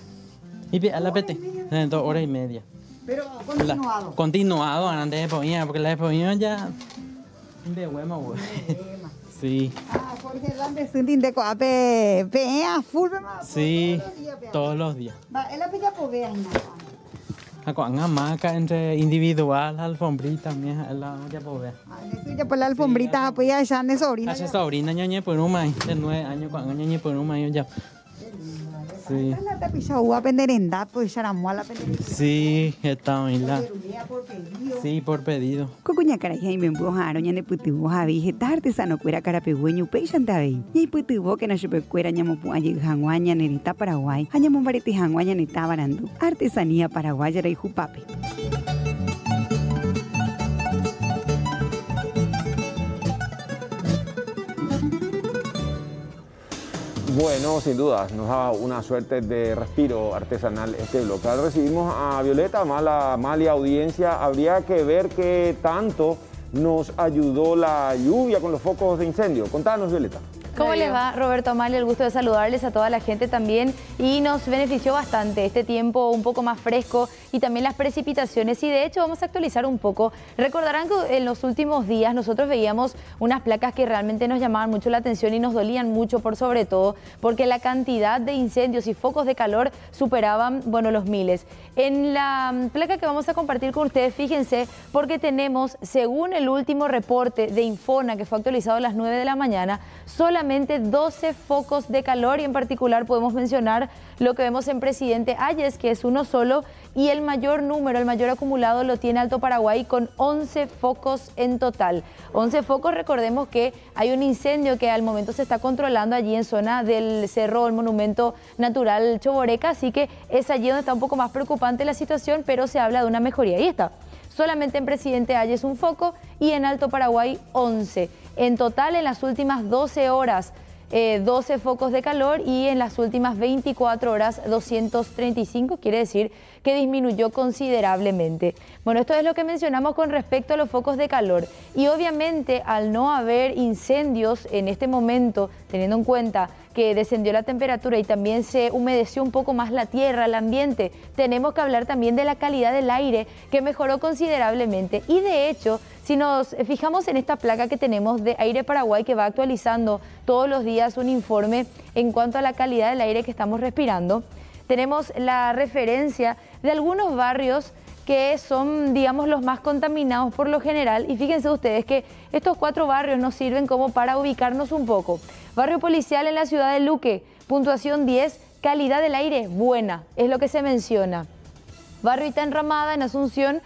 Y a la pete, 2 horas y media. Pero continuado. Continuado, antes de ponía, porque la de ponía ya. De huema, güey. Sí. Jorge Hernández, un de coape, pea, full, sí, todos los días. Va, él pilla por ver Con hamaca entre individual, alfombrita, la ya puedo ver. Ya por la alfombrita, pues ya de sobrina. Hace sobrina, ñañe por un maíz, de 9 años, con ñañe por un maíz ya. Sí. La tapizada uva penderenda, pues charamuala penderenda. Sí, está bien. Sí, por pedido. Cocuña carajay me empujaron ya ne putuvo javi jetarte sano cuera carapegüeño peixantabe. Y putuvo que no se cuera ñamopu allí janguaña nerita Paraguay. Añamo barete janguaña neta barando. Artesanía paraguaya y jupape. Bueno, sin duda, nos da una suerte de respiro artesanal este bloque. Ahora recibimos a Violeta, Amalia audiencia. Habría que ver qué tanto nos ayudó la lluvia con los focos de incendio. Contanos, Violeta. ¿Cómo les va, Roberto, Amalia? El gusto de saludarles a toda la gente también. Y nos benefició bastante este tiempo un poco más fresco y también las precipitaciones. Y de hecho vamos a actualizar un poco. Recordarán que en los últimos días nosotros veíamos unas placas que realmente nos llamaban mucho la atención y nos dolían mucho por sobre todo porque la cantidad de incendios y focos de calor superaban, bueno, los miles. En la placa que vamos a compartir con ustedes, fíjense, porque tenemos, según el último reporte de Infona que fue actualizado a las 9 de la mañana, solamente 12 focos de calor y en particular podemos mencionar lo que vemos en Presidente Hayes, que es uno solo, y el mayor número, el mayor acumulado lo tiene Alto Paraguay con 11 focos en total. 11 focos, recordemos que hay un incendio que al momento se está controlando allí en zona del Cerro, el Monumento Natural Choboreca, así que es allí donde está un poco más preocupante la situación, pero se habla de una mejoría. Ahí está. Solamente en Presidente Hayes un foco y en Alto Paraguay 11. En total, en las últimas 12 horas, 12 focos de calor y en las últimas 24 horas 235, quiere decir que disminuyó considerablemente. Bueno, esto es lo que mencionamos con respecto a los focos de calor y obviamente al no haber incendios en este momento, teniendo en cuenta que descendió la temperatura y también se humedeció un poco más la tierra, el ambiente, tenemos que hablar también de la calidad del aire que mejoró considerablemente y de hecho, si nos fijamos en esta placa que tenemos de Aire Paraguay que va actualizando todos los días un informe en cuanto a la calidad del aire que estamos respirando, tenemos la referencia de algunos barrios que son, digamos, los más contaminados por lo general y fíjense ustedes que estos 4 barrios nos sirven como para ubicarnos un poco. Barrio Policial en la ciudad de Luque, puntuación 10, calidad del aire buena, es lo que se menciona. Barrio Ita Enramada en Asunción,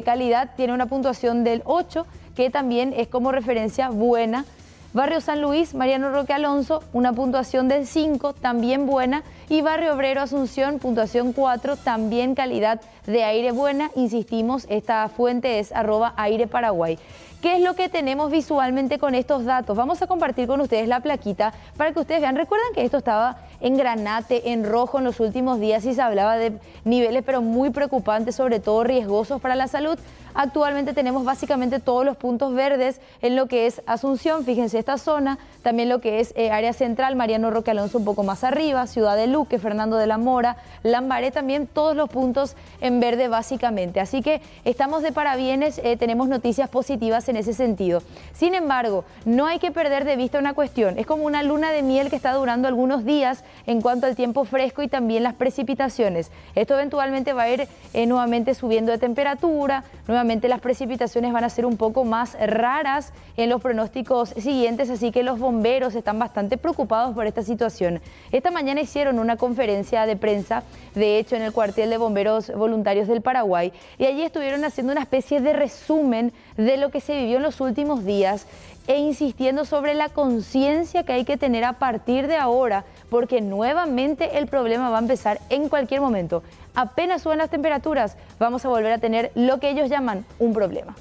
calidad tiene una puntuación del 8, que también es como referencia buena. Barrio San Luis, Mariano Roque Alonso, una puntuación del 5, también buena. Y Barrio Obrero Asunción, puntuación 4, también calidad de aire buena. Insistimos, esta fuente es @aireparaguay. ¿Qué es lo que tenemos visualmente con estos datos? Vamos a compartir con ustedes la plaquita para que ustedes vean. Recuerdan que esto estaba en granate, en rojo en los últimos días y se hablaba de niveles pero muy preocupantes, sobre todo riesgosos para la salud. Actualmente tenemos básicamente todos los puntos verdes en lo que es Asunción, fíjense esta zona, también lo que es área central, Mariano Roque Alonso un poco más arriba, Ciudad de Luque, Fernando de la Mora, Lambaré también, todos los puntos en verde básicamente. Así que estamos de parabienes, tenemos noticias positivas en ese sentido. Sin embargo, no hay que perder de vista una cuestión, es como una luna de miel que está durando algunos días en cuanto al tiempo fresco y también las precipitaciones. Esto eventualmente va a ir nuevamente subiendo de temperatura, nuevamente las precipitaciones van a ser un poco más raras en los pronósticos siguientes, así que los bomberos están bastante preocupados por esta situación. Esta mañana hicieron una conferencia de prensa, de hecho en el cuartel de bomberos voluntarios del Paraguay, y allí estuvieron haciendo una especie de resumen de lo que se vivió en los últimos días e insistiendo sobre la conciencia que hay que tener a partir de ahora, porque nuevamente el problema va a empezar en cualquier momento. Apenas suban las temperaturas, vamos a volver a tener lo que ellos llaman un problema.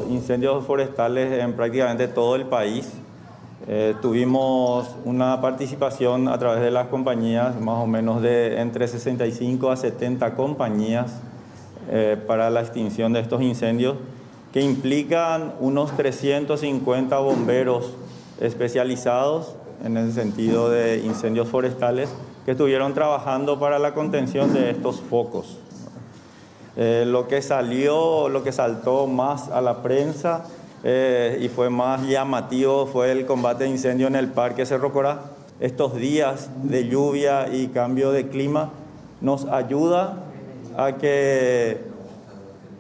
Incendios forestales en prácticamente todo el país. Tuvimos una participación a través de las compañías, más o menos de entre 65 a 70 compañías para la extinción de estos incendios, que implican unos 350 bomberos especializados en el sentido de incendios forestales que estuvieron trabajando para la contención de estos focos. Lo que saltó más a la prensa y fue más llamativo fue el combate de incendio en el Parque Cerro Corá. Estos días de lluvia y cambio de clima nos ayuda a que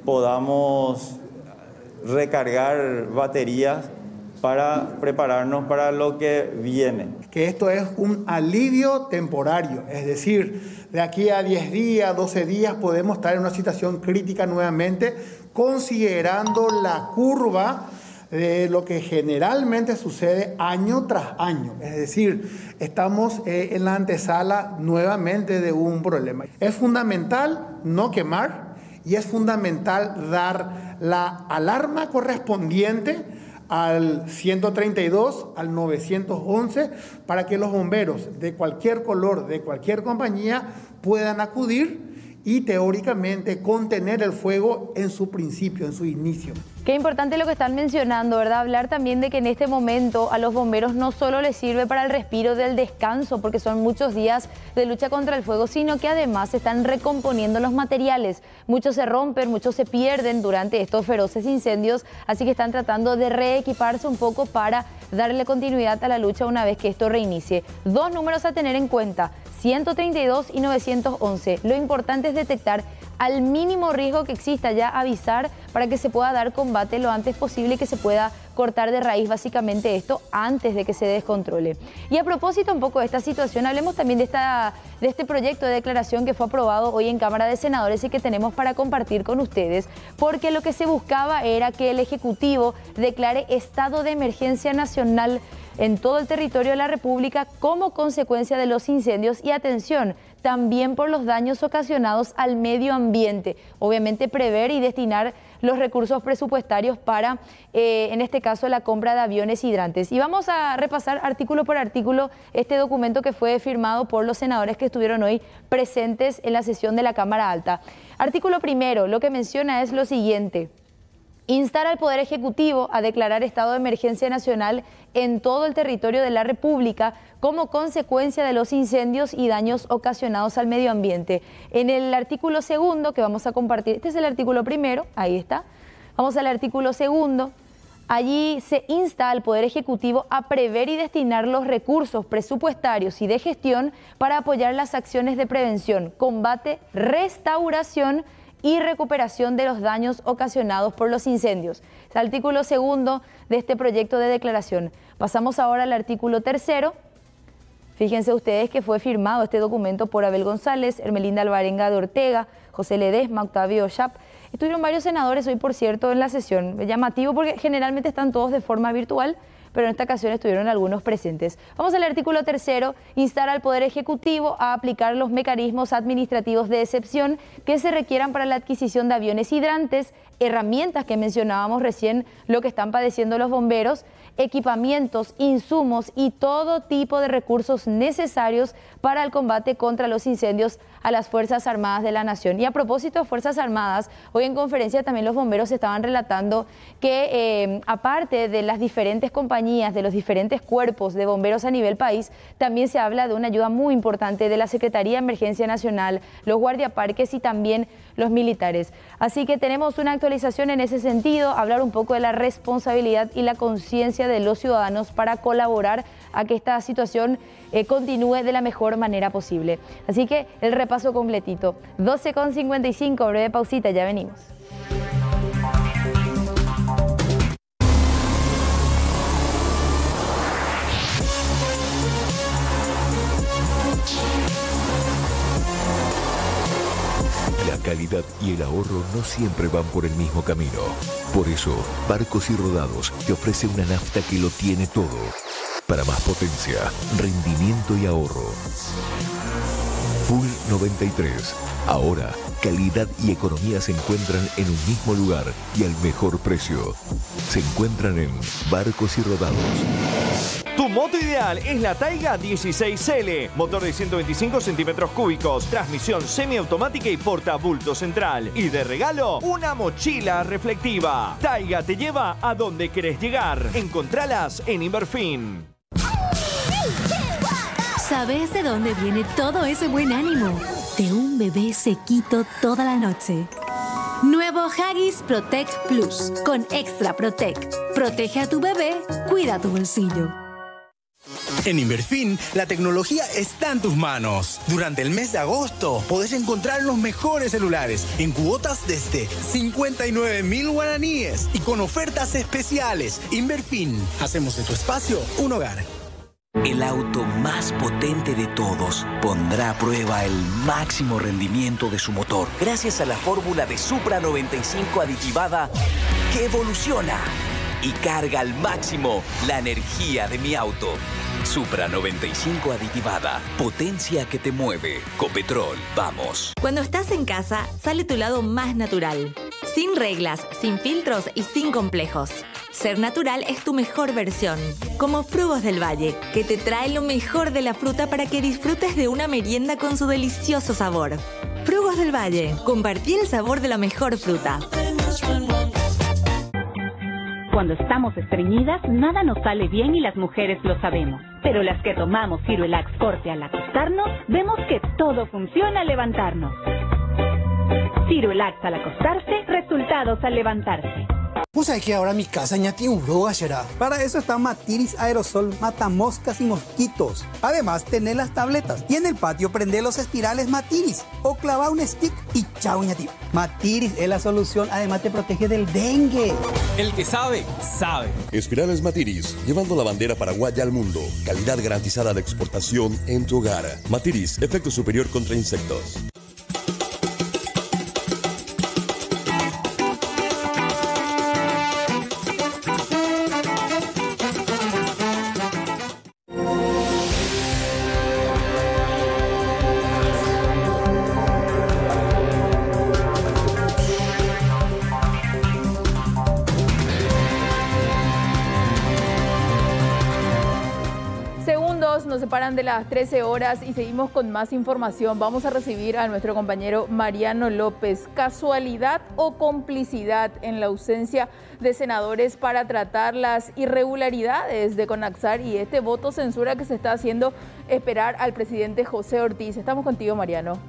podamos recargar baterías para prepararnos para lo que viene. Que esto es un alivio temporario, es decir, de aquí a 10 días, 12 días podemos estar en una situación crítica nuevamente, considerando la curva de lo que generalmente sucede año tras año. Es decir, estamos en la antesala nuevamente de un problema. Es fundamental no quemar y es fundamental dar la alarma correspondiente al 132, al 911, para que los bomberos de cualquier color, de cualquier compañía, puedan acudir y teóricamente contener el fuego en su principio, en su inicio. Qué importante lo que están mencionando, ¿verdad? Hablar también de que en este momento a los bomberos no solo les sirve para el respiro del descanso, porque son muchos días de lucha contra el fuego, sino que además se están recomponiendo los materiales. Muchos se rompen, muchos se pierden durante estos feroces incendios, así que están tratando de reequiparse un poco para darle continuidad a la lucha una vez que esto reinicie. Dos números a tener en cuenta: 132 y 911. Lo importante es detectar al mínimo riesgo que exista, ya avisar para que se pueda dar combate lo antes posible y que se pueda cortar de raíz básicamente esto antes de que se descontrole. Y a propósito un poco de esta situación, hablemos también de este proyecto de declaración que fue aprobado hoy en Cámara de Senadores y que tenemos para compartir con ustedes, porque lo que se buscaba era que el Ejecutivo declare estado de emergencia nacional en todo el territorio de la República como consecuencia de los incendios y, atención, también por los daños ocasionados al medio ambiente. Obviamente prever y destinar los recursos presupuestarios para, en este caso, la compra de aviones hidrantes. Y vamos a repasar artículo por artículo este documento que fue firmado por los senadores que estuvieron hoy presentes en la sesión de la Cámara Alta. Artículo primero, lo que menciona es lo siguiente: instar al Poder Ejecutivo a declarar estado de emergencia nacional en todo el territorio de la República como consecuencia de los incendios y daños ocasionados al medio ambiente. En el artículo segundo que vamos a compartir, este es el artículo primero, ahí está, vamos al artículo segundo. Allí se insta al Poder Ejecutivo a prever y destinar los recursos presupuestarios y de gestión para apoyar las acciones de prevención, combate, restauración y recuperación de los daños ocasionados por los incendios. Es el artículo segundo de este proyecto de declaración. Pasamos ahora al artículo tercero. Fíjense ustedes que fue firmado este documento por Abel González, Hermelinda Alvarenga de Ortega, José Ledesma, Octavio Schap. Estuvieron varios senadores hoy, por cierto, en la sesión. Llamativo porque generalmente están todos de forma virtual, pero en esta ocasión estuvieron algunos presentes. Vamos al artículo tercero: instar al Poder Ejecutivo a aplicar los mecanismos administrativos de excepción que se requieran para la adquisición de aviones hidrantes, herramientas que mencionábamos recién, lo que están padeciendo los bomberos, equipamientos, insumos y todo tipo de recursos necesarios para el combate contra los incendios a las Fuerzas Armadas de la Nación. Y a propósito de Fuerzas Armadas, hoy en conferencia también los bomberos estaban relatando que aparte de las diferentes compañías, de los diferentes cuerpos de bomberos a nivel país, también se habla de una ayuda muy importante de la Secretaría de Emergencia Nacional, los guardiaparques y también los militares. Así que tenemos una actualización en ese sentido, hablar un poco de la responsabilidad y la conciencia de los ciudadanos para colaborar a que esta situación continúe de la mejor manera posible. Así que el repaso completito. 12:55, breve pausita, ya venimos. La calidad y el ahorro no siempre van por el mismo camino. Por eso, Barcos y Rodados te ofrece una nafta que lo tiene todo. Para más potencia, rendimiento y ahorro. Full 93. Ahora, calidad y economía se encuentran en un mismo lugar y al mejor precio. Se encuentran en Barcos y Rodados. Tu moto ideal es la Taiga 16L, motor de 125 centímetros cúbicos, transmisión semiautomática y portabulto central. Y de regalo, una mochila reflectiva. Taiga te lleva a donde querés llegar. Encontralas en Inverfin. ¿Sabes de dónde viene todo ese buen ánimo? De un bebé sequito toda la noche. Nuevo Huggies Protect Plus con Extra Protect. Protege a tu bebé, cuida tu bolsillo. En Inverfin, la tecnología está en tus manos. Durante el mes de agosto, podés encontrar los mejores celulares en cuotas desde 59.000 guaraníes y con ofertas especiales. Inverfin, hacemos de tu espacio un hogar. El auto más potente de todos pondrá a prueba el máximo rendimiento de su motor gracias a la fórmula de Supra 95 aditivada que evoluciona y carga al máximo la energía de mi auto. Supra 95 aditivada, potencia que te mueve. Copetrol, vamos. Cuando estás en casa, sale tu lado más natural. Sin reglas, sin filtros y sin complejos. Ser natural es tu mejor versión. Como Frugos del Valle, que te trae lo mejor de la fruta para que disfrutes de una merienda con su delicioso sabor. Frugos del Valle, compartí el sabor de la mejor fruta. Cuando estamos estreñidas, nada nos sale bien y las mujeres lo sabemos. Pero las que tomamos Ciruelax Forte al acostarnos, vemos que todo funciona al levantarnos. Ciruelax al acostarse, resultados al levantarse. Pues hay que ahora mi casa ya tiene un broga, será. Para eso está Matiris Aerosol, mata moscas y mosquitos. Además, tenés las tabletas. Y en el patio prende los espirales Matiris. O clava un stick y chao ñati. Matiris es la solución, además te protege del dengue. El que sabe, sabe. Espirales Matiris, llevando la bandera paraguaya al mundo. Calidad garantizada de exportación en tu hogar. Matiris, efecto superior contra insectos. Nos separan de las 13 horas y seguimos con más información. Vamos a recibir a nuestro compañero Mariano López. ¿Casualidad o complicidad en la ausencia de senadores para tratar las irregularidades de Conaxar y este voto censura que se está haciendo esperar al presidente José Ortiz? Estamos contigo, Mariano.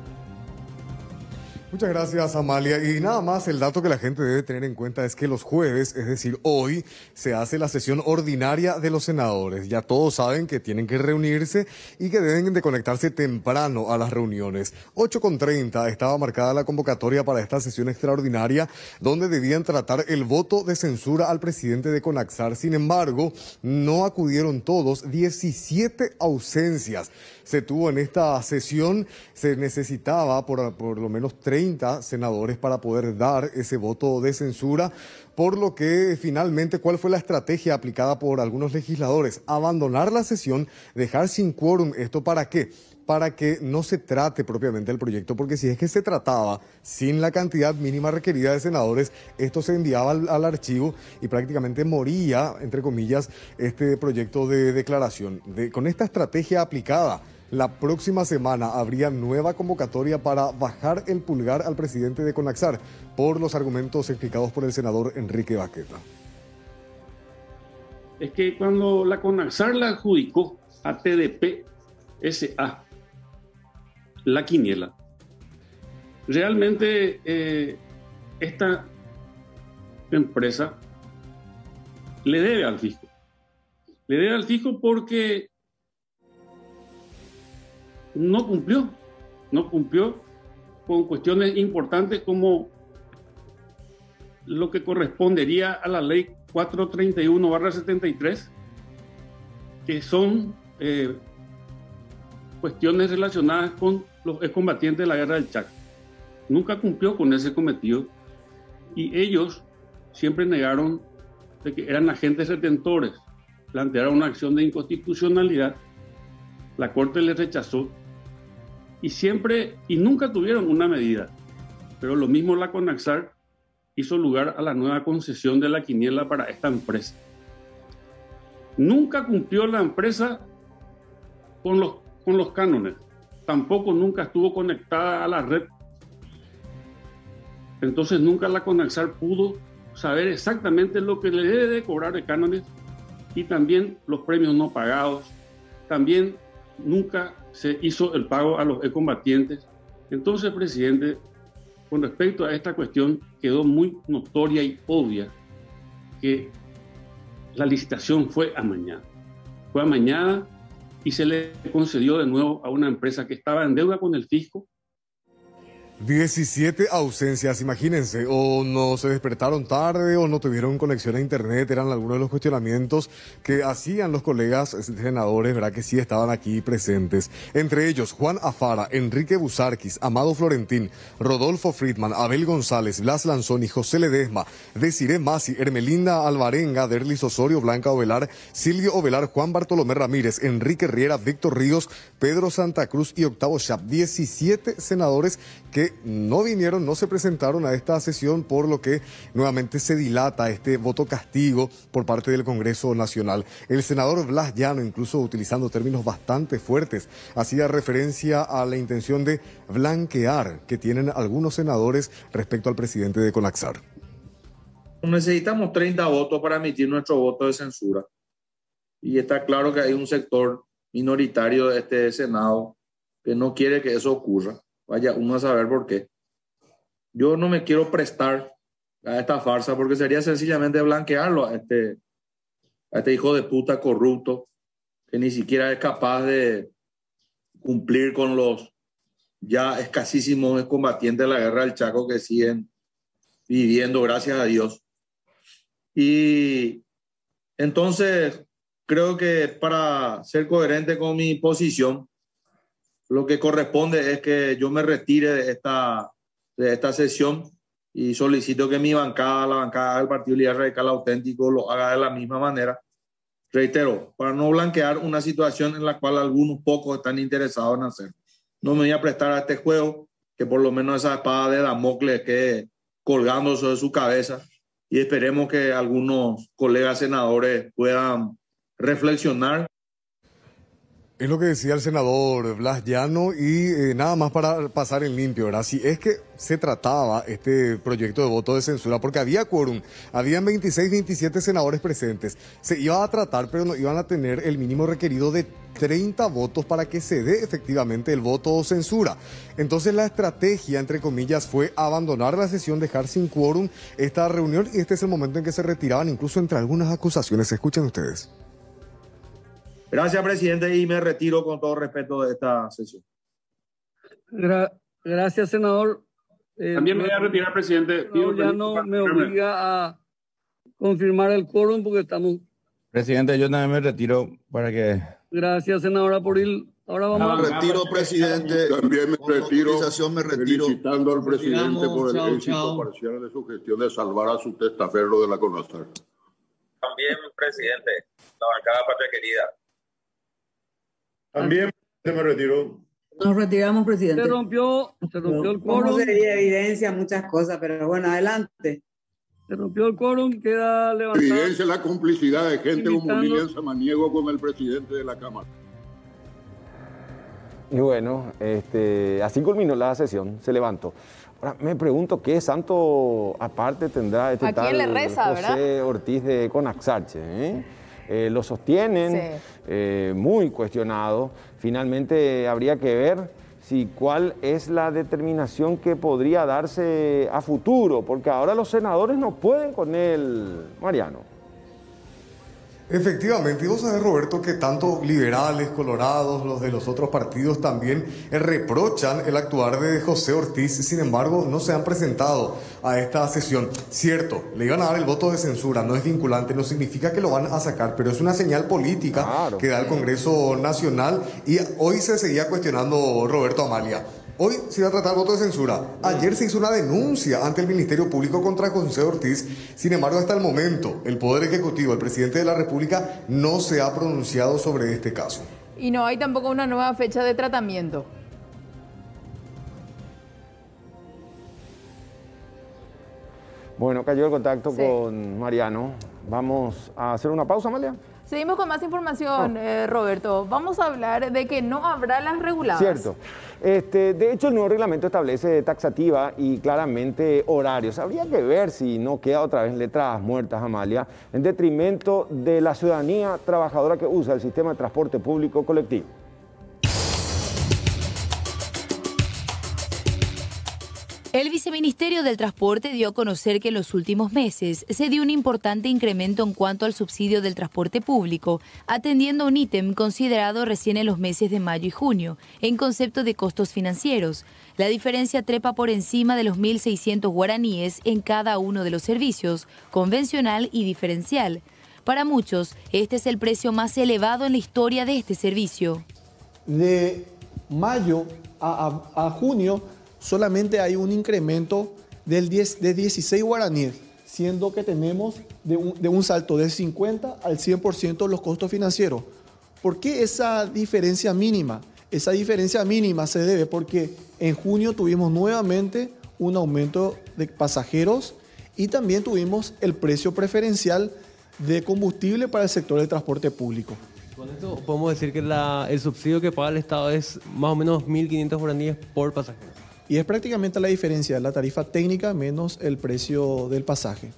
Muchas gracias, Amalia. Y nada más, el dato que la gente debe tener en cuenta es que los jueves, es decir, hoy, se hace la sesión ordinaria de los senadores. Ya todos saben que tienen que reunirse y que deben de conectarse temprano a las reuniones. 8:30 estaba marcada la convocatoria para esta sesión extraordinaria, donde debían tratar el voto de censura al presidente de Conaxar. Sin embargo, no acudieron todos, 17 ausencias se tuvo en esta sesión. Se necesitaba por lo menos 30 senadores para poder dar ese voto de censura, por lo que finalmente, ¿cuál fue la estrategia aplicada por algunos legisladores? Abandonar la sesión, dejar sin quórum. ¿Esto para qué? Para que no se trate propiamente el proyecto, porque si es que se trataba sin la cantidad mínima requerida de senadores, esto se enviaba al archivo y prácticamente moría, entre comillas, este proyecto de declaración. Con esta estrategia aplicada, la próxima semana habría nueva convocatoria para bajar el pulgar al presidente de Conaxar por los argumentos explicados por el senador Enrique Baqueta. Es que cuando la Conaxar la adjudicó a TDP SA, la quiniela, realmente esta empresa le debe al fisco. Le debe al fisco porque no cumplió con cuestiones importantes como lo que correspondería a la ley 431/73, que son cuestiones relacionadas con los excombatientes de la guerra del Chaco. Nunca cumplió con ese cometido y ellos siempre negaron de que eran agentes retentores, plantearon una acción de inconstitucionalidad, la Corte les rechazó y nunca tuvieron una medida. Pero lo mismo la Conaxar hizo lugar a la nueva concesión de la quiniela para esta empresa. Nunca cumplió la empresa con los cánones, tampoco nunca estuvo conectada a la red. Entonces nunca la Conaxar pudo saber exactamente lo que le debe de cobrar de cánones y también los premios no pagados. También nunca se hizo el pago a los excombatientes. Entonces, presidente, con respecto a esta cuestión, quedó muy notoria y obvia que la licitación fue amañada. Fue amañada y se le concedió de nuevo a una empresa que estaba en deuda con el fisco. 17 ausencias, imagínense, o no se despertaron tarde o no tuvieron conexión a internet, eran algunos de los cuestionamientos que hacían los colegas senadores, ¿verdad? Que sí estaban aquí presentes. Entre ellos, Juan Afara, Enrique Busarquis, Amado Florentín, Rodolfo Friedman, Abel González, Blas Lanzoni, José Ledesma, Desiree Masi, Hermelinda Alvarenga, Derlis Osorio, Blanca Ovelar, Silvio Ovelar, Juan Bartolomé Ramírez, Enrique Riera, Víctor Ríos, Pedro Santa Cruz y Octavo Chap. 17 senadores que no vinieron, no se presentaron a esta sesión, por lo que nuevamente se dilata este voto castigo por parte del Congreso Nacional. El senador Blas Llano, incluso utilizando términos bastante fuertes, hacía referencia a la intención de blanquear que tienen algunos senadores respecto al presidente de CONAXAR. Necesitamos 30 votos para emitir nuestro voto de censura. Y está claro que hay un sector minoritario de este Senado que no quiere que eso ocurra. Vaya uno a saber por qué. Yo no me quiero prestar a esta farsa porque sería sencillamente blanquearlo a este hijo de puta corrupto que ni siquiera es capaz de cumplir con los ya escasísimos combatientes de la guerra del Chaco que siguen viviendo, gracias a Dios. Y entonces creo que para ser coherente con mi posición, lo que corresponde es que yo me retire de esta sesión y solicito que mi bancada, la bancada del Partido Liberal Radical Auténtico, lo haga de la misma manera. Reitero, para no blanquear una situación en la cual algunos pocos están interesados en hacer. No me voy a prestar a este juego, que por lo menos esa espada de Damocles quede colgando sobre su cabeza, y esperemos que algunos colegas senadores puedan reflexionar. Es lo que decía el senador Blas Llano y nada más para pasar en limpio, ¿verdad? Si es que se trataba este proyecto de voto de censura, porque había quórum, habían 26, 27 senadores presentes, se iba a tratar, pero no iban a tener el mínimo requerido de 30 votos para que se dé efectivamente el voto de censura. Entonces la estrategia, entre comillas, fue abandonar la sesión, dejar sin quórum esta reunión, y este es el momento en que se retiraban, incluso entre algunas acusaciones. Escuchen ustedes. Gracias, presidente, y me retiro con todo respeto de esta sesión. Gracias, senador. También me voy a retirar, presidente. Ya no me obliga a confirmar el quórum porque estamos... Presidente, yo también me retiro para que... Gracias, senadora Poril. Ahora vamos a... Retiro, presidente. También me retiro, retiro, felicitando al presidente por el éxito parcial de su gestión de salvar a su testaferro de la CONAXAR. También, presidente, la bancada Patria Querida. También me retiro. Nos retiramos, presidente. Se rompió el quórum. No sería evidencia muchas cosas, pero bueno, adelante. Se rompió el quórum, queda levantado. Evidencia la complicidad de gente como Lilian Samaniego con el presidente de la Cámara. Y bueno, así culminó la sesión, se levantó. Ahora, me pregunto qué santo aparte tendrá este tal José Ortiz de CONAXAR, lo sostienen, muy cuestionado. Finalmente habría que ver cuál es la determinación que podría darse a futuro, porque ahora los senadores no pueden con él, Mariano. Efectivamente, y vos sabés, Roberto, que tanto liberales, colorados, los de los otros partidos también reprochan el actuar de José Ortiz. Sin embargo, no se han presentado a esta sesión. Cierto, le iban a dar el voto de censura, no es vinculante, no significa que lo van a sacar, pero es una señal política que da el Congreso Nacional, y hoy se seguía cuestionando, Roberto Amalia. Hoy se iba a tratar voto de censura. Ayer se hizo una denuncia ante el Ministerio Público contra José Ortiz. Sin embargo, hasta el momento, el Poder Ejecutivo, el presidente de la República, no se ha pronunciado sobre este caso. Y no hay tampoco una nueva fecha de tratamiento. Bueno, cayó el contacto con Mariano. Vamos a hacer una pausa, Amalia. Seguimos con más información, Roberto. Vamos a hablar de que no habrá las reguladas. Cierto. De hecho, el nuevo reglamento establece taxativa y claramente horarios. Habría que ver si no queda otra vez letras muertas, Amalia, en detrimento de la ciudadanía trabajadora que usa el sistema de transporte público colectivo. El Viceministerio del Transporte dio a conocer que en los últimos meses se dio un importante incremento en cuanto al subsidio del transporte público, atendiendo a un ítem considerado recién en los meses de mayo y junio, en concepto de costos financieros. La diferencia trepa por encima de los 1.600 guaraníes en cada uno de los servicios, convencional y diferencial. Para muchos, este es el precio más elevado en la historia de este servicio. De mayo a junio, solamente hay un incremento de 16 guaraníes, siendo que tenemos de un salto del 50 al 100% los costos financieros. ¿Por qué esa diferencia mínima? Esa diferencia mínima se debe porque en junio tuvimos nuevamente un aumento de pasajeros y también tuvimos el precio preferencial de combustible para el sector del transporte público. Con esto podemos decir que el subsidio que paga el Estado es más o menos 1.500 guaraníes por pasajero. Y es prácticamente la diferencia de la tarifa técnica menos el precio del pasaje.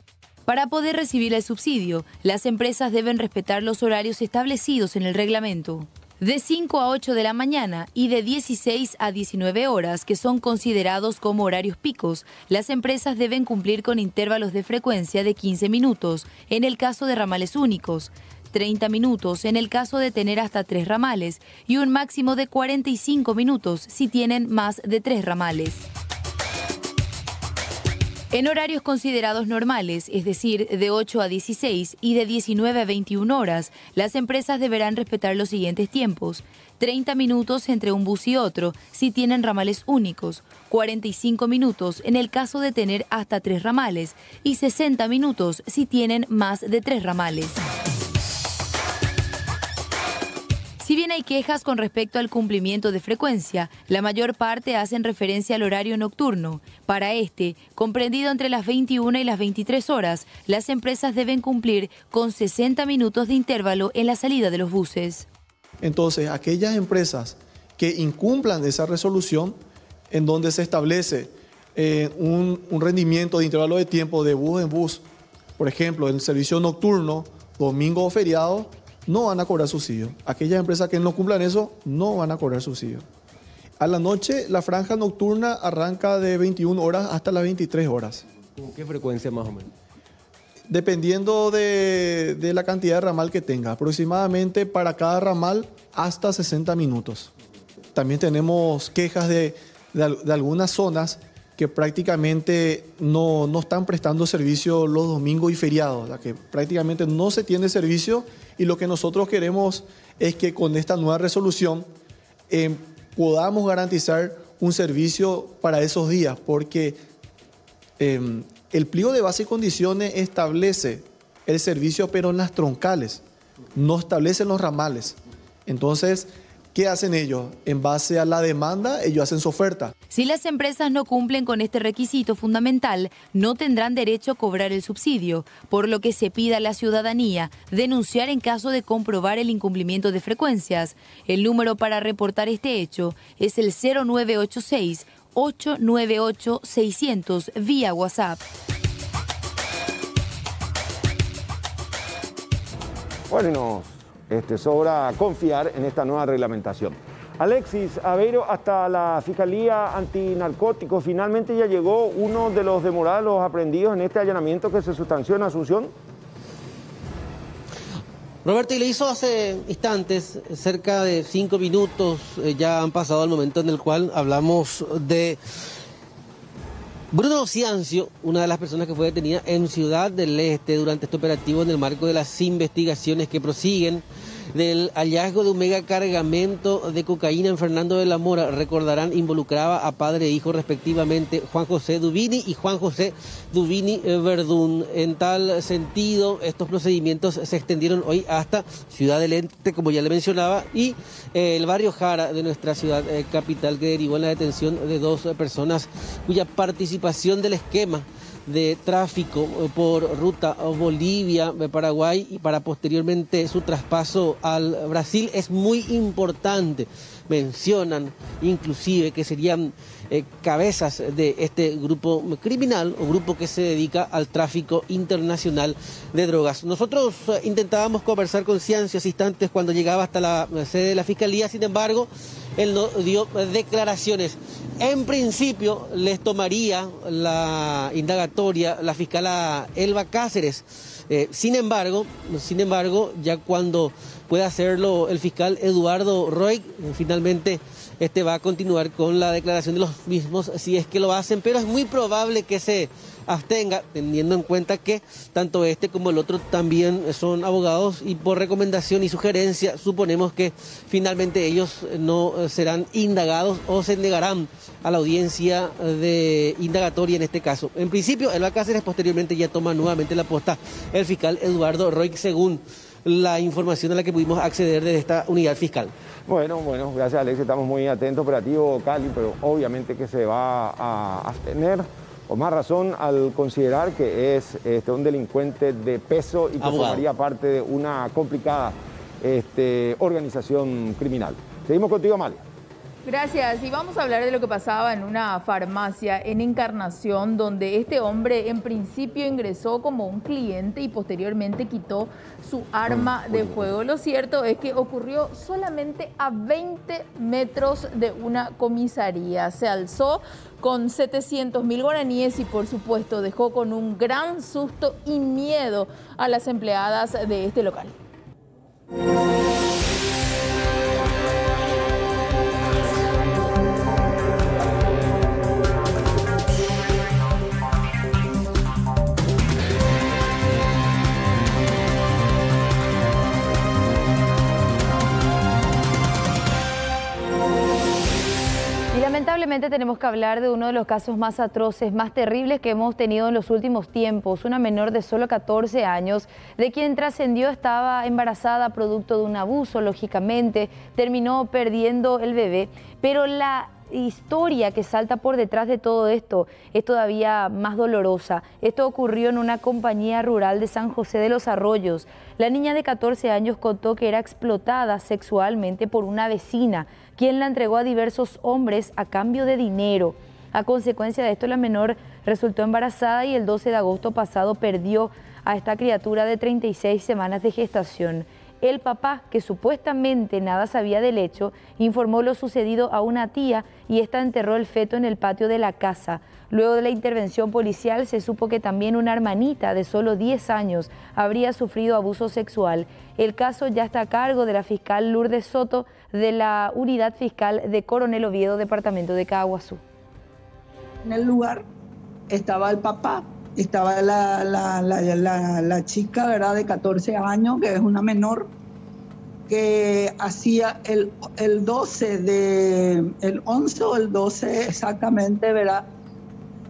Para poder recibir el subsidio, las empresas deben respetar los horarios establecidos en el reglamento. De 5 a 8 de la mañana y de 16 a 19 horas, que son considerados como horarios picos, las empresas deben cumplir con intervalos de frecuencia de 15 minutos en el caso de ramales únicos, 30 minutos en el caso de tener hasta 3 ramales y un máximo de 45 minutos si tienen más de 3 ramales. En horarios considerados normales, es decir, de 8 a 16 y de 19 a 21 horas, las empresas deberán respetar los siguientes tiempos: 30 minutos entre un bus y otro si tienen ramales únicos, 45 minutos en el caso de tener hasta 3 ramales y 60 minutos si tienen más de 3 ramales. Si bien hay quejas con respecto al cumplimiento de frecuencia, la mayor parte hacen referencia al horario nocturno. Para este, comprendido entre las 21 y las 23 horas, las empresas deben cumplir con 60 minutos de intervalo en la salida de los buses. Entonces, aquellas empresas que incumplan esa resolución, en donde se establece un rendimiento de intervalo de tiempo de bus en bus, por ejemplo, en el servicio nocturno, domingo o feriado, no van a cobrar subsidio. Aquellas empresas que no cumplan eso, no van a cobrar subsidio. A la noche, la franja nocturna arranca de 21 horas hasta las 23 horas. ¿Con qué frecuencia más o menos? Dependiendo de la cantidad de ramal que tenga. Aproximadamente para cada ramal hasta 60 minutos. También tenemos quejas de algunas zonas que prácticamente no están prestando servicio los domingos y feriados, la que prácticamente no se tiene servicio, y lo que nosotros queremos es que con esta nueva resolución podamos garantizar un servicio para esos días, porque el pliego de base y condiciones establece el servicio pero en las troncales, no establece en los ramales. Entonces, ¿qué hacen ellos? En base a la demanda, ellos hacen su oferta. Si las empresas no cumplen con este requisito fundamental, no tendrán derecho a cobrar el subsidio, por lo que se pide a la ciudadanía denunciar en caso de comprobar el incumplimiento de frecuencias. El número para reportar este hecho es el 0986-898-600 vía WhatsApp. Bueno, sobra confiar en esta nueva reglamentación. Alexis Aveiro, hasta la Fiscalía Antinarcóticos, ¿finalmente ya llegó uno de los demorados, los aprehendidos en este allanamiento que se sustanció en Asunción? Roberto, y le hizo hace instantes, cerca de 5 minutos, ya han pasado el momento en el cual hablamos de Bruno Ciancio, una de las personas que fue detenida en Ciudad del Este durante este operativo en el marco de las investigaciones que prosiguen del hallazgo de un megacargamento de cocaína en Fernando de la Mora. Recordarán, involucraba a padre e hijo respectivamente, Juan José Duvini y Juan José Duvini Verdún. En tal sentido, estos procedimientos se extendieron hoy hasta Ciudad del Este, como ya le mencionaba, y el barrio Jara de nuestra ciudad capital, que derivó en la detención de 2 personas cuya participación del esquema de tráfico por ruta Bolivia-Paraguay y para posteriormente su traspaso al Brasil es muy importante mencionan inclusive que serían cabezas de este grupo criminal o grupo que se dedica al tráfico internacional de drogas. Nosotros intentábamos conversar con Ciancio hace instantes cuando llegaba hasta la sede de la Fiscalía, sin embargo, él no dio declaraciones. En principio les tomaría la indagatoria la fiscala Elba Cáceres. Sin embargo, ya cuando pueda hacerlo el fiscal Eduardo Roig, finalmente va a continuar con la declaración de los mismos si es que lo hacen, pero es muy probable que se abstenga, teniendo en cuenta que tanto este como el otro también son abogados y por recomendación y sugerencia suponemos que finalmente ellos no serán indagados o se negarán a la audiencia de indagatoria en este caso. En principio, Elba Cáceres posteriormente ya toma nuevamente la posta el fiscal Eduardo Roig, según la información a la que pudimos acceder desde esta unidad fiscal. Bueno, gracias Alex, estamos muy atentos, operativo Cali, pero obviamente que se va a abstener, o más razón al considerar que es un delincuente de peso y que formaría parte de una complicada organización criminal. Seguimos contigo, Amalia. Gracias, y vamos a hablar de lo que pasaba en una farmacia en Encarnación, donde este hombre en principio ingresó como un cliente y posteriormente quitó su arma de fuego. Lo cierto es que ocurrió solamente a 20 metros de una comisaría. Se alzó con 700.000 guaraníes y por supuesto dejó con un gran susto y miedo a las empleadas de este local. Lamentablemente tenemos que hablar de uno de los casos más atroces, más terribles que hemos tenido en los últimos tiempos. Una menor de solo 14 años, de quien trascendió estaba embarazada producto de un abuso, lógicamente, terminó perdiendo el bebé, pero la historia que salta por detrás de todo esto es todavía más dolorosa. Esto ocurrió en una compañía rural de San José de los Arroyos. La niña de 14 años contó que era explotada sexualmente por una vecina, quien la entregó a diversos hombres a cambio de dinero. A consecuencia de esto, la menor resultó embarazada y el 12 de agosto pasado perdió a esta criatura de 36 semanas de gestación. El papá, que supuestamente nada sabía del hecho, informó lo sucedido a una tía y esta enterró el feto en el patio de la casa. Luego de la intervención policial se supo que también una hermanita de solo 10 años habría sufrido abuso sexual. El caso ya está a cargo de la fiscal Lourdes Soto de la Unidad Fiscal de Coronel Oviedo, departamento de Caaguazú. En el lugar estaba el papá, estaba la chica, ¿verdad?, de 14 años, que es una menor, que hacía el 11 o el 12 exactamente, ¿verdad?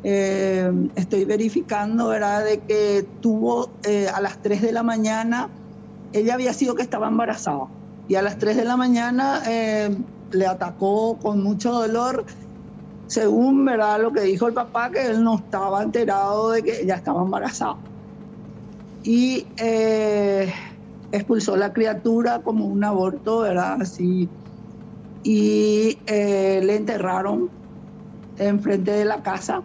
Estoy verificando, ¿verdad?, de que tuvo a las 3 de la mañana, ella había sido que estaba embarazada, y a las 3 de la mañana le atacó con mucho dolor, según, ¿verdad?, lo que dijo el papá, que él no estaba enterado de que ella estaba embarazada. Y expulsó la criatura como un aborto, ¿verdad?, así. Y le enterraron enfrente de la casa,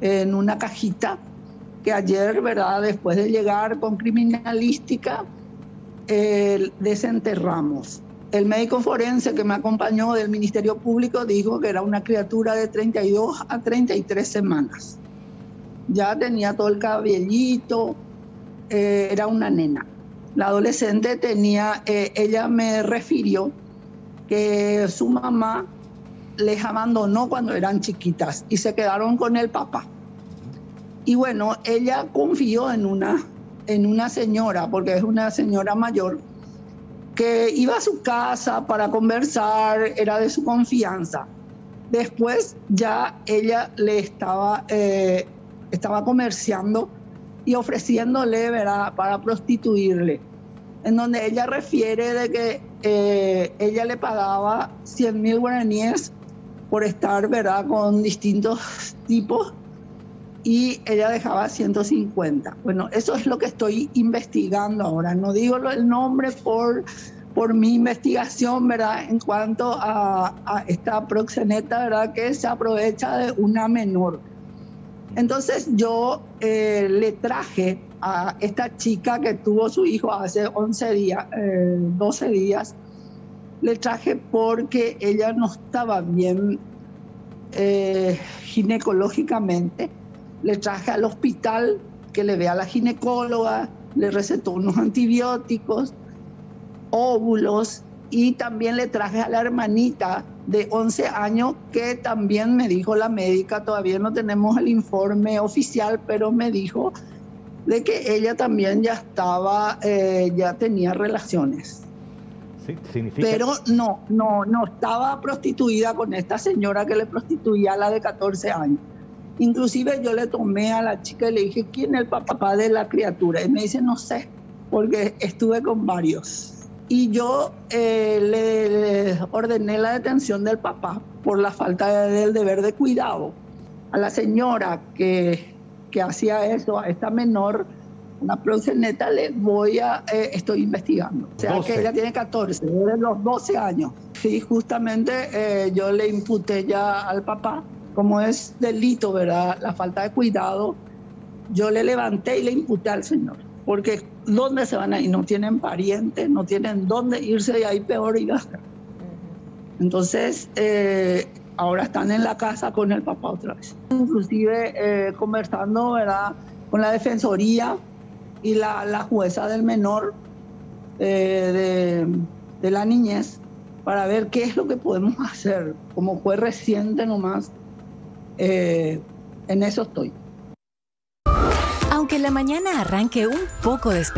en una cajita, que ayer, ¿verdad?, después de llegar con criminalística, desenterramos. El médico forense que me acompañó del Ministerio Público dijo que era una criatura de 32 a 33 semanas. Ya tenía todo el cabellito, era una nena. La adolescente tenía, ella me refirió que su mamá les abandonó cuando eran chiquitas y se quedaron con el papá. Y bueno, ella confió en una señora, porque es una señora mayor, que iba a su casa para conversar, era de su confianza. Después ya ella le estaba comerciando y ofreciéndole, ¿verdad?, para prostituirle, en donde ella refiere de que ella le pagaba 100.000 guaraníes por estar, ¿verdad?, con distintos tipos, y ella dejaba 150. Bueno, eso es lo que estoy investigando ahora. No digo el nombre por por mi investigación, ¿verdad? En cuanto a esta proxeneta, ¿verdad? Que se aprovecha de una menor. Entonces yo le traje a esta chica que tuvo su hijo hace 12 días, le traje porque ella no estaba bien ginecológicamente. Le traje al hospital que le vea a la ginecóloga, le recetó unos antibióticos, óvulos, y también le traje a la hermanita de 11 años que también me dijo la médica, todavía no tenemos el informe oficial, pero me dijo de que ella también ya tenía relaciones. Sí, significa... Pero no estaba prostituida con esta señora que le prostituía a la de 14 años. Inclusive yo le tomé a la chica y le dije, ¿quién es el papá de la criatura? Y me dice, no sé, porque estuve con varios. Y yo le ordené la detención del papá por la falta del deber de cuidado. A la señora que hacía eso, a esta menor, una proxeneta, estoy investigando. O sea, 12. que ella tiene 14, desde los 12 años. Sí, justamente yo le imputé ya al papá, como es delito, ¿verdad? La falta de cuidado, yo le levanté y le imputé al señor. Porque ¿dónde se van a ir? No tienen parientes, no tienen dónde irse, y ahí peor ir a hacer. Entonces, ahora están en la casa con el papá otra vez. Inclusive conversando, ¿verdad?, con la defensoría y la jueza del menor de la niñez, para ver qué es lo que podemos hacer. Como fue reciente nomás, en eso estoy. Aunque la mañana arranque un poco despeinada,